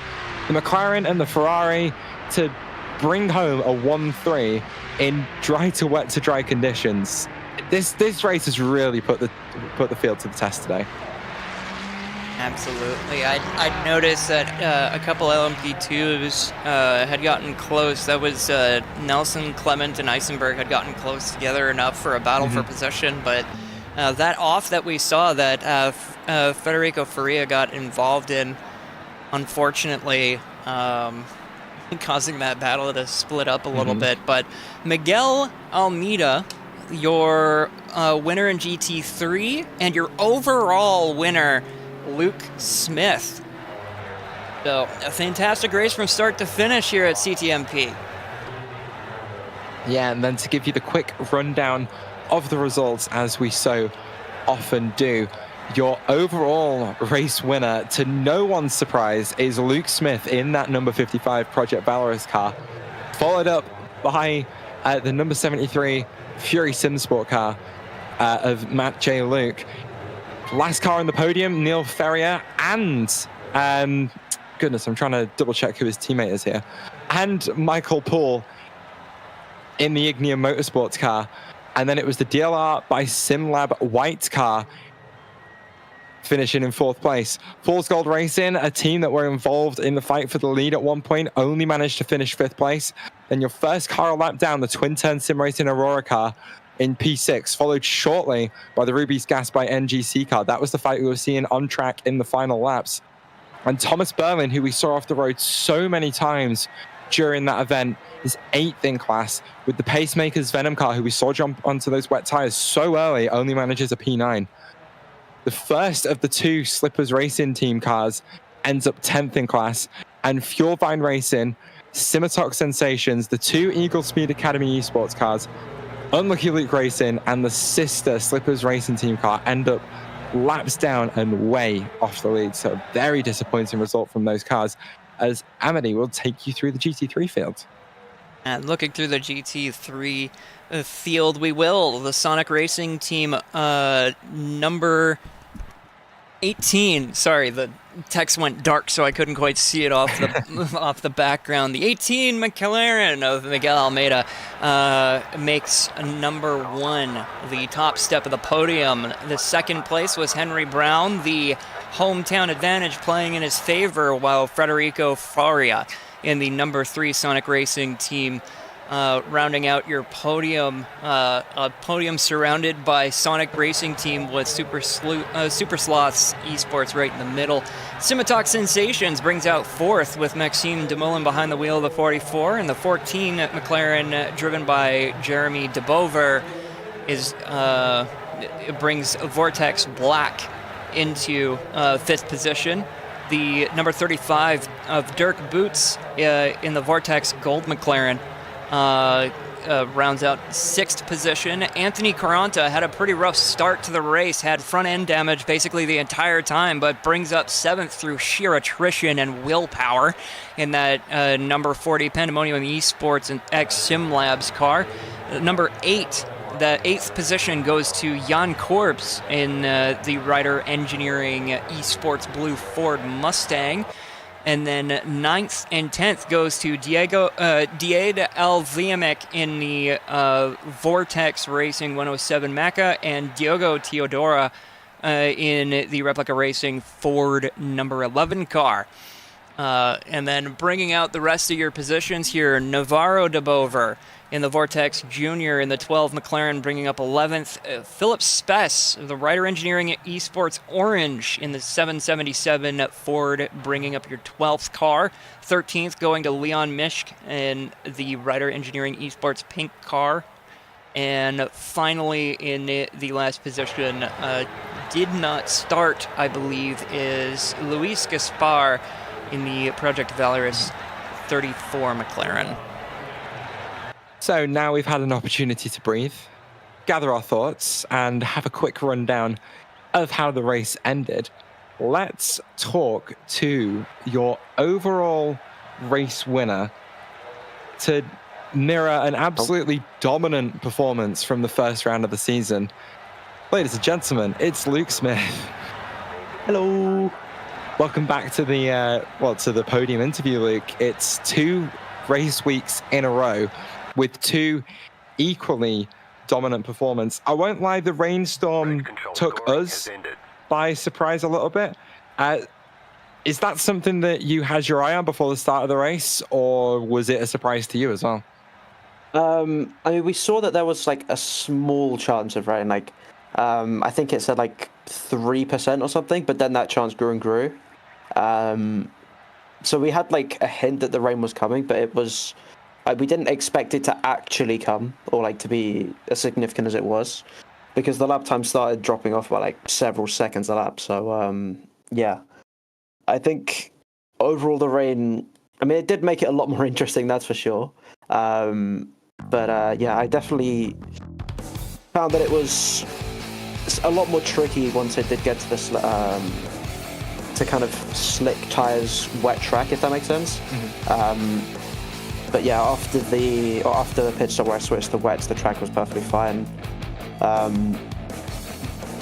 The McLaren and the Ferrari to bring home a 1-3 in dry to wet to dry conditions. This race has really put the field to the test today. Absolutely. I noticed that a couple LMP2s had gotten close. That was Nelson, Clement, and Eisenberg had gotten close together enough for a battle for position, but that off that we saw that Federico Faria got involved in, unfortunately, causing that battle to split up a little bit. But Miguel Almeida, your winner in GT3, and your overall winner, Luke Smith. So a fantastic race from start to finish here at CTMP. Yeah, and then to give you the quick rundown of the results, as we so often do, your overall race winner, to no one's surprise, is Luke Smith in that number 55 Project Valorous car, followed up by the number 73 Fury Simsport car of Matt J. Luke. Last car on the podium, Neil Ferrier, and goodness, I'm trying to double check who his teammate is here, and Michael Poole in the Ignia Motorsports car. And then it was the DLR by SimLab white car finishing in 4th place. Fool's Gold Racing, a team that were involved in the fight for the lead at one point, only managed to finish 5th place. Then your first car a lap down, the twin-turn Sim Racing Aurora car in P6, followed shortly by the Ruby's Gas by NGC car. That was the fight we were seeing on track in the final laps. And Thomas Berlin, who we saw off the road so many times during that event, is 8th in class, with the Pacemakers Venom car, who we saw jump onto those wet tires so early, only manages a P9. The first of the 2 Slippers Racing team cars ends up 10th in class, and Fuelvine Racing, Simatox Sensations, the 2 Eagle Speed Academy esports cars, Unlucky Luke Racing, and the sister Slippers Racing team car end up laps down and way off the lead. So a very disappointing result from those cars, as Amity will take you through the GT3 field. And looking through the GT3 field, we will. The Sonic Racing Team number 18. Sorry, the text went dark, so I couldn't quite see it off the off the background. The 18 McLaren of Miguel Almeida makes number 1, the top step of the podium. The second place was Henry Brown, the hometown advantage playing in his favor, while Federico Faria in the number 3 Sonic Racing Team rounding out your podium. A podium surrounded by Sonic Racing Team with Super Sloths Esports right in the middle. Simatox Sensations brings out 4th with Maxime Demoulin behind the wheel of the 44, and the 14 McLaren driven by Jeremy DeBover brings Vortex Black into 5th position. The number 35 of Dirk Boots in the Vortex Gold McLaren rounds out 6th position. Anthony Caranta had a pretty rough start to the race, had front end damage basically the entire time, but brings up 7th through sheer attrition and willpower in that number 40 Pandemonium Esports and X Sim Labs car. Number 8, the 8th position goes to Jan Korbs in the Ryder Engineering Esports Blue Ford Mustang. And then 9th and 10th goes to Diede L. Viamek in the Vortex Racing 107 Mecha, and Diogo Teodora in the Replica Racing Ford number 11 car. And then bringing out the rest of your positions here, Navarro de Bover in the Vortex Junior in the 12 McLaren, bringing up 11th. Philip Spess, the Ryder Engineering Esports Orange in the 777 Ford, bringing up your 12th car. 13th going to Leon Mishk in the Ryder Engineering Esports Pink car. And finally, in the last position, did not start, I believe, is Luis Gaspar in the Project Valorous 34 McLaren. So now we've had an opportunity to breathe, gather our thoughts, and have a quick rundown of how the race ended. Let's talk to your overall race winner to mirror an absolutely dominant performance from the first round of the season. Ladies and gentlemen, it's Luke Smith. Hello. Welcome back to the to the podium interview, Luke. It's 2 race weeks in a row with 2 equally dominant performances. I won't lie, the rainstorm took us by surprise a little bit. Is that something that you had your eye on before the start of the race, or was it a surprise to you as well? I mean, we saw that there was like a small chance of rain. Like, I think it said like 3% or something, but then that chance grew and grew. So we had like a hint that the rain was coming, but it was we didn't expect it to actually come, or like to be as significant as it was, because the lap time started dropping off by like several seconds a lap. So yeah, I think overall the rain, I mean, it did make it a lot more interesting, that's for sure. But yeah, I definitely found that it was a lot more tricky once it did get to this to kind of slick tires, wet track, if that makes sense. Mm-hmm. But yeah, after the pit stop where I switched to wets, the track was perfectly fine.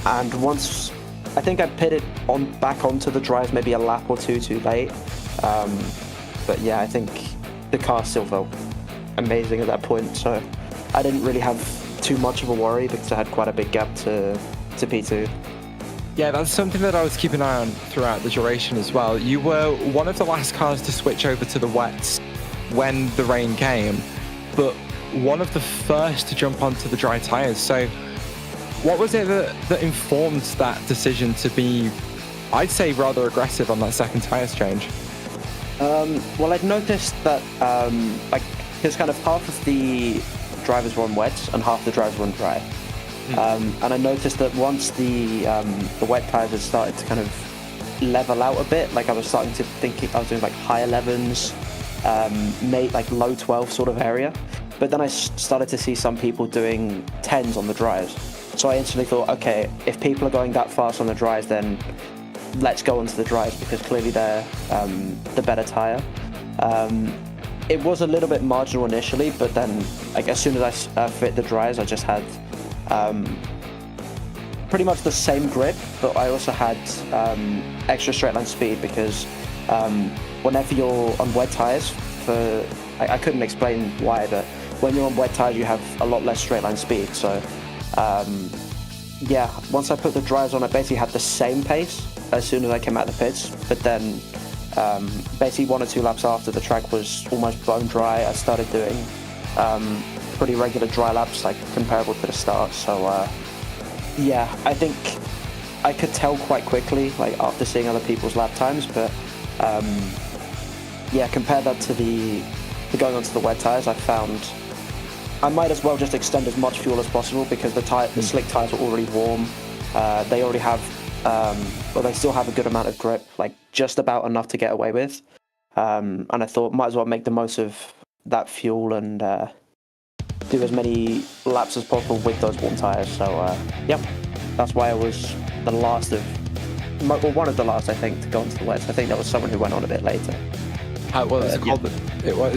And once I think I pitted back onto the drive maybe a lap or two too late. But yeah, I think the car still felt amazing at that point, so I didn't really have too much of a worry because I had quite a big gap to P2. Yeah, that's something that I was keeping an eye on throughout the duration as well. You were one of the last cars to switch over to the wets when the rain came, but one of the first to jump onto the dry tyres. So what was it that informed that decision to be, I'd say, rather aggressive on that second tyres change? Well, I'd noticed that because kind of half of the drivers were on wets and half the drivers were on dry. And I noticed that once the wet tyres had started to kind of level out a bit, like I was starting to think I was doing like high 11s, made like low 12 sort of area. But then I started to see some people doing 10s on the dries. So I instantly thought, okay, if people are going that fast on the dries, then let's go onto the dries, because clearly they're the better tyre. It was a little bit marginal initially, but then like as soon as I fit the dries, I just had pretty much the same grip, but I also had extra straight line speed, because whenever you're on wet tyres, I couldn't explain why, but when you're on wet tyres you have a lot less straight line speed. So yeah, once I put the dries on, I basically had the same pace as soon as I came out of the pits, but then basically 1 or 2 laps after the track was almost bone dry, I started doing pretty regular dry laps, like comparable to the start. So yeah, I think I could tell quite quickly, like after seeing other people's lap times, but yeah, compare that to the going onto the wet tyres, I found I might as well just extend as much fuel as possible, because the slick tyres are already warm. They already have, well, they still have a good amount of grip, like just about enough to get away with. And I thought might as well make the most of that fuel and do as many laps as possible with those warm tyres. So yeah, that's why I was the last of, well, one of the last, I think, to go onto the wets. I think there was someone who went on a bit later. Well, it's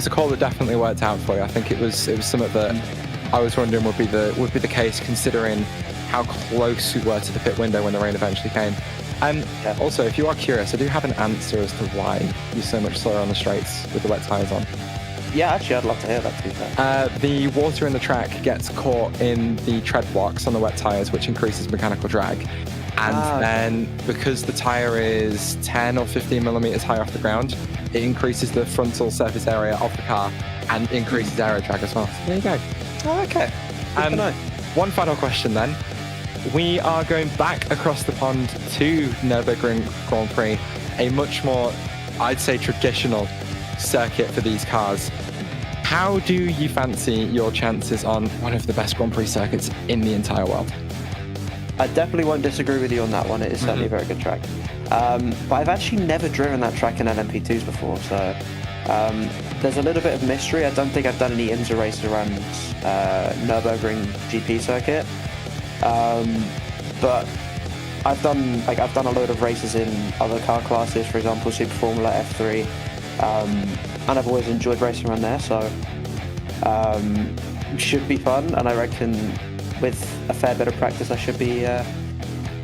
a call that definitely worked out for you. I think it was something that I was wondering would be the case, considering how close we were to the pit window when the rain eventually came. And also, if you are curious, I do have an answer as to why you're so much slower on the straights with the wet tyres on. Yeah, actually, I'd love to hear that, to be fair. The water in the track gets caught in the tread blocks on the wet tyres, which increases mechanical drag. And then because the tire is 10 or 15 millimeters high off the ground, it increases the frontal surface area of the car and increases aero drag as well. So there you go. Oh, okay. Good to know. One final question then. We are going back across the pond to Nürburgring Grand Prix, a much more, I'd say, traditional circuit for these cars. How do you fancy your chances on one of the best Grand Prix circuits in the entire world? I definitely won't disagree with you on that one. It is certainly a very good track. But I've actually never driven that track in LMP2s before, so there's a little bit of mystery. I don't think I've done any IMSA races around Nürburgring GP circuit, but I've done a load of races in other car classes, for example, Super Formula F3, and I've always enjoyed racing around there. So should be fun, and I reckon with a fair bit of practice, I should be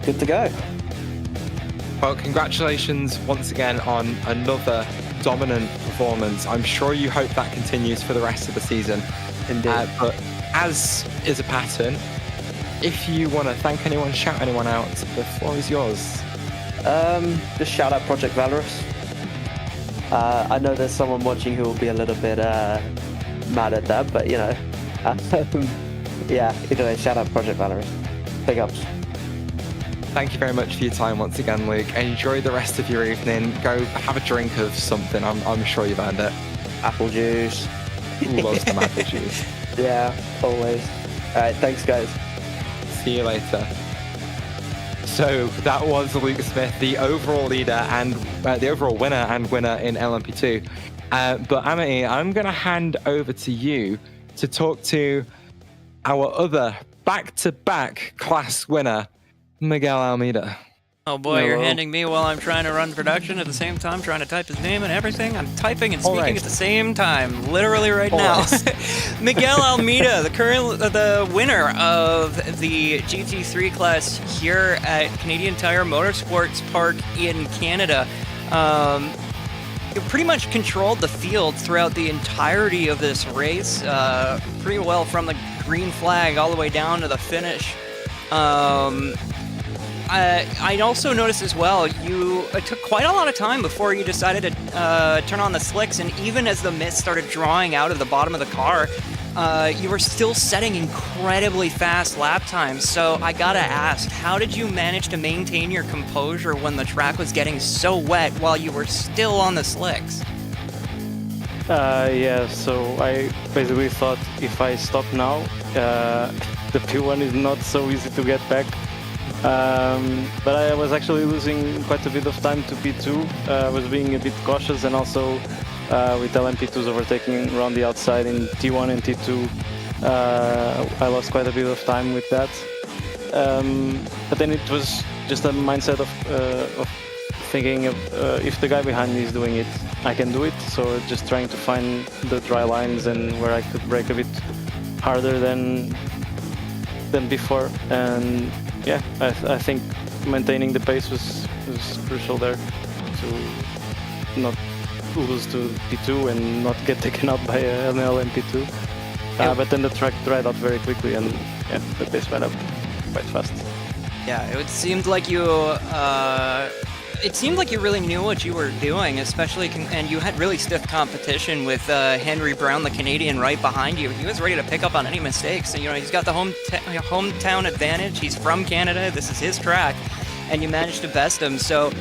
good to go. Well, congratulations once again on another dominant performance. I'm sure you hope that continues for the rest of the season. Indeed. But as is a pattern, if you want to thank anyone, shout anyone out, the floor is yours. Just shout out Project Valorous. I know there's someone watching who will be a little bit mad at that, but you know, yeah, either way, shout out Project Valorous. Big ups. Thank you very much for your time once again, Luke. Enjoy the rest of your evening. Go have a drink of something. I'm sure you've earned it. Apple juice. Love some apple juice. Yeah, always. All right, thanks, guys. See you later. So that was Luke Smith, the overall leader and the overall winner and winner in LMP2. But Amity, I'm going to hand over to you to talk to our other back-to-back class winner, Miguel Almeida. Oh boy, you're handing me while I'm trying to run production at the same time, trying to type his name and everything. I'm typing and speaking at the same time, literally right now. Miguel Almeida, the winner of the GT3 class here at Canadian Tire Motorsports Park in Canada. You pretty much controlled the field throughout the entirety of this race, pretty well from the green flag all the way down to the finish. I also noticed as well, it took quite a lot of time before you decided to turn on the slicks, and even as the mist started drawing out of the bottom of the car, you were still setting incredibly fast lap times. So I gotta ask, how did you manage to maintain your composure when the track was getting so wet while you were still on the slicks? Yeah, so I basically thought if I stop now, the P1 is not so easy to get back. But I was actually losing quite a bit of time to P2. I was being a bit cautious, and also with LMP2s overtaking around the outside in T1 and T2, I lost quite a bit of time with that. But then it was just a mindset of thinking if the guy behind me is doing it, I can do it. So just trying to find the dry lines and where I could brake a bit harder than before. And yeah, I think maintaining the pace was crucial there to not lose to P2 and not get taken out by an LMP2. But then the track dried out very quickly, and yeah, the pace went up quite fast. Yeah, it seemed like you really knew what you were doing, especially, and you had really stiff competition with Henry Brown, the Canadian, right behind you. He was ready to pick up on any mistakes. And, you know, he's got the hometown advantage. He's from Canada. This is his track, and you managed to best him. So,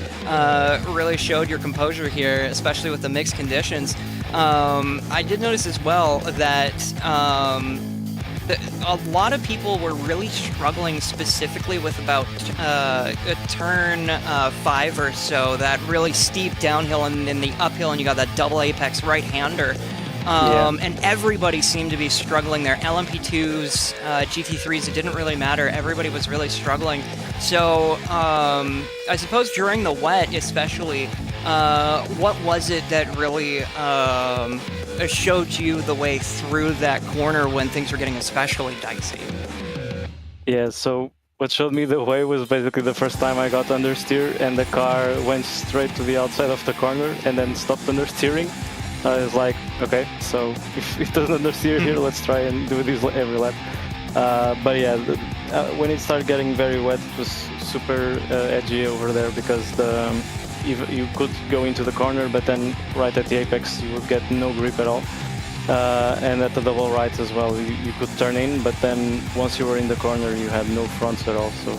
really showed your composure here, especially with the mixed conditions. I did notice as well that a lot of people were really struggling specifically with about a turn 5 or so, that really steep downhill and then the uphill, and you got that double apex right-hander. And everybody seemed to be struggling there. LMP2s, GT3s, it didn't really matter. Everybody was really struggling. So I suppose during the wet especially, what was it that really showed you the way through that corner when things were getting especially dicey? Yeah, so what showed me the way was basically the first time I got understeer and the car went straight to the outside of the corner and then stopped understeering. I was like, okay, so if it doesn't understeer here, let's try and do this every lap. But yeah, when it started getting very wet, it was super edgy over there because you could go into the corner, but then right at the apex you would get no grip at all. And at the double right as well, you could turn in, but then once you were in the corner, you had no fronts at all. So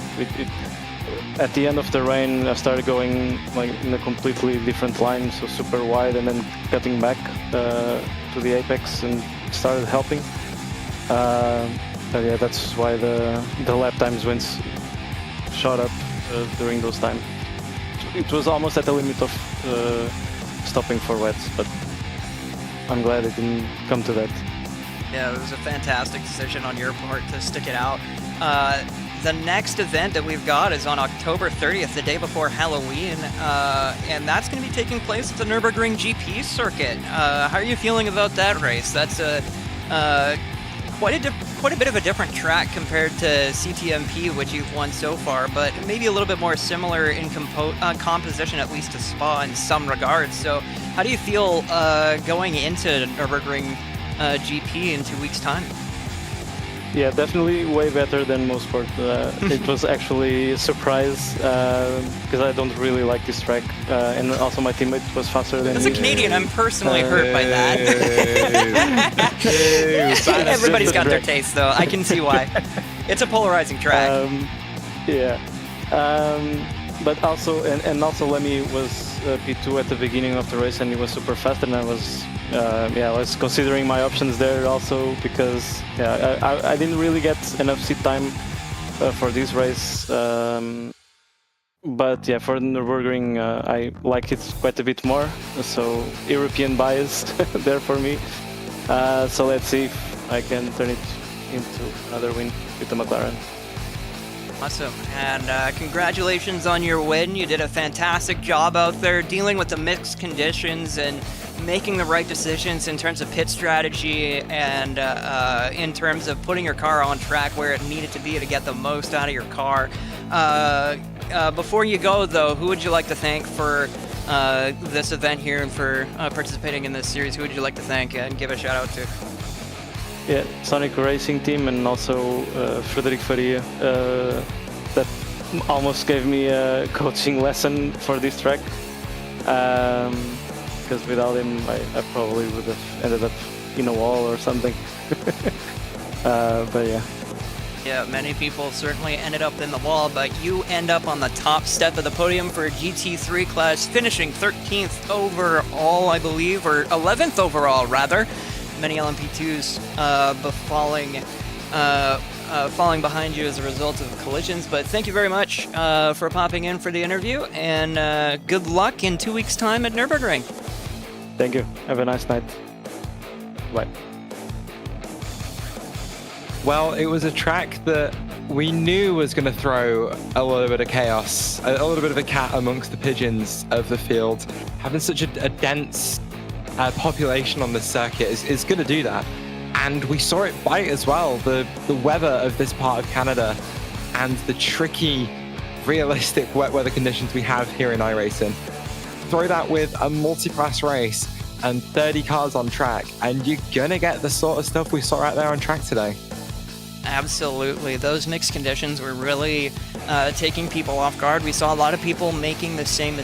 at the end of the rain, I started going like in a completely different line, so super wide, and then cutting back to the apex and started helping. But yeah, that's why the lap times went shot up during those times. It was almost at the limit of stopping for wets, but I'm glad it didn't come to that. Yeah, it was a fantastic decision on your part to stick it out. The next event that we've got is on October 30th, the day before Halloween, and that's going to be taking place at the Nürburgring GP circuit. How are you feeling about that race? That's quite a bit of a different track compared to CTMP, which you've won so far, but maybe a little bit more similar in composition, at least to Spa in some regards. So how do you feel going into Nürburgring GP in 2 weeks' time? Yeah, definitely way better than most sport. It was actually a surprise because I don't really like this track, and also my teammate was faster than me. As a Canadian, I'm personally hurt by that. Everybody's got their taste, though. I can see why. It's a polarizing track. But also, and also Lemmy was P2 at the beginning of the race, and he was super fast, and I was considering my options there also because I didn't really get enough seat time for this race. But yeah, for the Nürburgring, I like it quite a bit more. So European bias there for me. So let's see if I can turn it into another win with the McLaren. Awesome, and congratulations on your win. You did a fantastic job out there dealing with the mixed conditions and making the right decisions in terms of pit strategy and in terms of putting your car on track where it needed to be to get the most out of your car. Before you go, though, who would you like to thank for this event here and for participating in this series? Who would you like to thank and give a shout out to? Yeah, Sonic Racing team and also Frederic Faria that almost gave me a coaching lesson for this track. Because without him, I probably would have ended up in a wall or something. But yeah. Yeah, many people certainly ended up in the wall, but you end up on the top step of the podium for a GT3 class, finishing 13th overall, I believe, or 11th overall, rather. Many LMP2s falling behind you as a result of collisions, but thank you very much for popping in for the interview, and good luck in 2 weeks' time at Nürburgring. Thank you. Have a nice night. Bye. Well, it was a track that we knew was going to throw a little bit of chaos, a little bit of a cat amongst the pigeons of the field. Having such a dense population on this circuit is going to do that. And we saw it bite as well. The weather of this part of Canada and the tricky, realistic wet weather conditions we have here in iRacing. Throw that with a multi-class race and 30 cars on track, and you're going to get the sort of stuff we saw out there on track today. Absolutely. Those mixed conditions were really taking people off guard. We saw a lot of people making the same,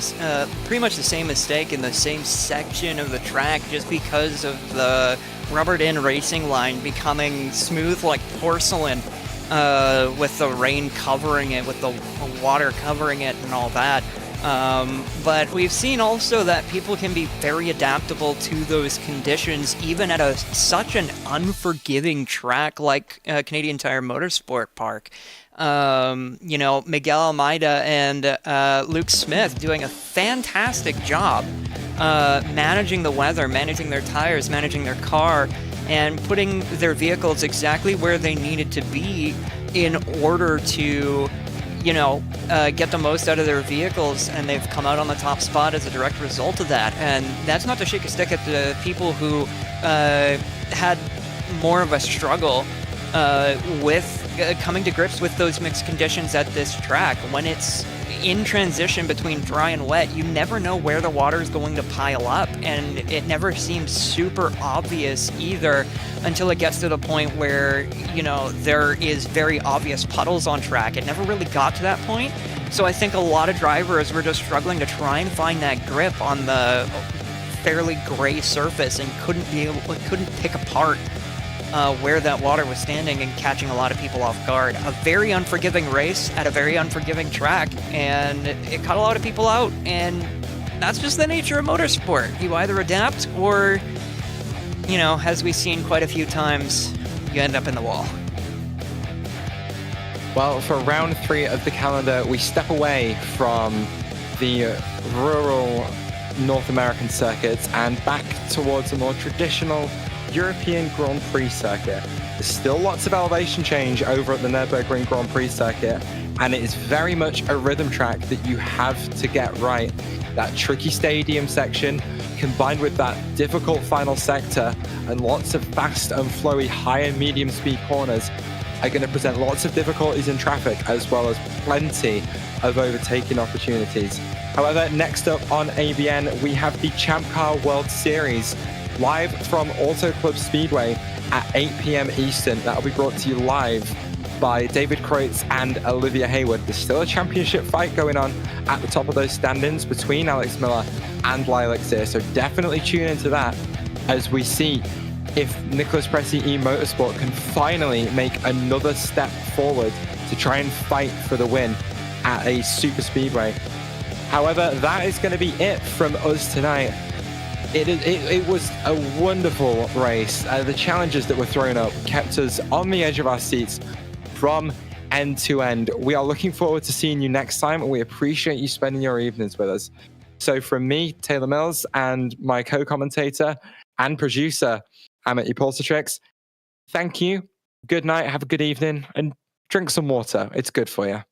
pretty much the same mistake in the same section of the track just because of the rubbered-in racing line becoming smooth like porcelain with the rain covering it, with the water covering it and all that. But we've seen also that people can be very adaptable to those conditions, even at such an unforgiving track like Canadian Tire Motorsports Park. Miguel Almeida and Luke Smith doing a fantastic job managing the weather, managing their tires, managing their car, and putting their vehicles exactly where they needed to be in order to get the most out of their vehicles, and they've come out on the top spot as a direct result of that. And that's not to shake a stick at the people who had more of a struggle with coming to grips with those mixed conditions at this track. When it's in transition between dry and wet, you never know where the water is going to pile up, and it never seems super obvious either until it gets to the point where, you know, there is very obvious puddles on track. It never really got to that point. So I think a lot of drivers were just struggling to try and find that grip on the fairly gray surface and couldn't pick apart where that water was standing, and catching a lot of people off guard. A very unforgiving race at a very unforgiving track, and it caught a lot of people out, and that's just the nature of motorsport. You either adapt or, you know, as we've seen quite a few times, you end up in the wall. Well, for round 3 of the calendar, we step away from the rural North American circuits and back towards a more traditional European Grand Prix circuit. There's still lots of elevation change over at the Nürburgring Grand Prix circuit, and it is very much a rhythm track that you have to get right. That tricky stadium section combined with that difficult final sector and lots of fast and flowy high and medium speed corners are going to present lots of difficulties in traffic, as well as plenty of overtaking opportunities. However, next up on ABN, we have the Champ Car World Series live from Auto Club Speedway at 8 p.m. Eastern. That'll be brought to you live by David Kreutz and Olivia Hayward. There's still a championship fight going on at the top of those stand-ins between Alex Miller and Lilac Sear, so definitely tune into that as we see if Nicholas Pressey eMotorsport can finally make another step forward to try and fight for the win at a super speedway. However, that is going to be it from us tonight. It was a wonderful race. The challenges that were thrown up kept us on the edge of our seats from end to end. We are looking forward to seeing you next time, and we appreciate you spending your evenings with us. So from me, Taylor Mills, and my co-commentator and producer, Amity Pulsatrix, thank you, good night, have a good evening, and drink some water. It's good for you.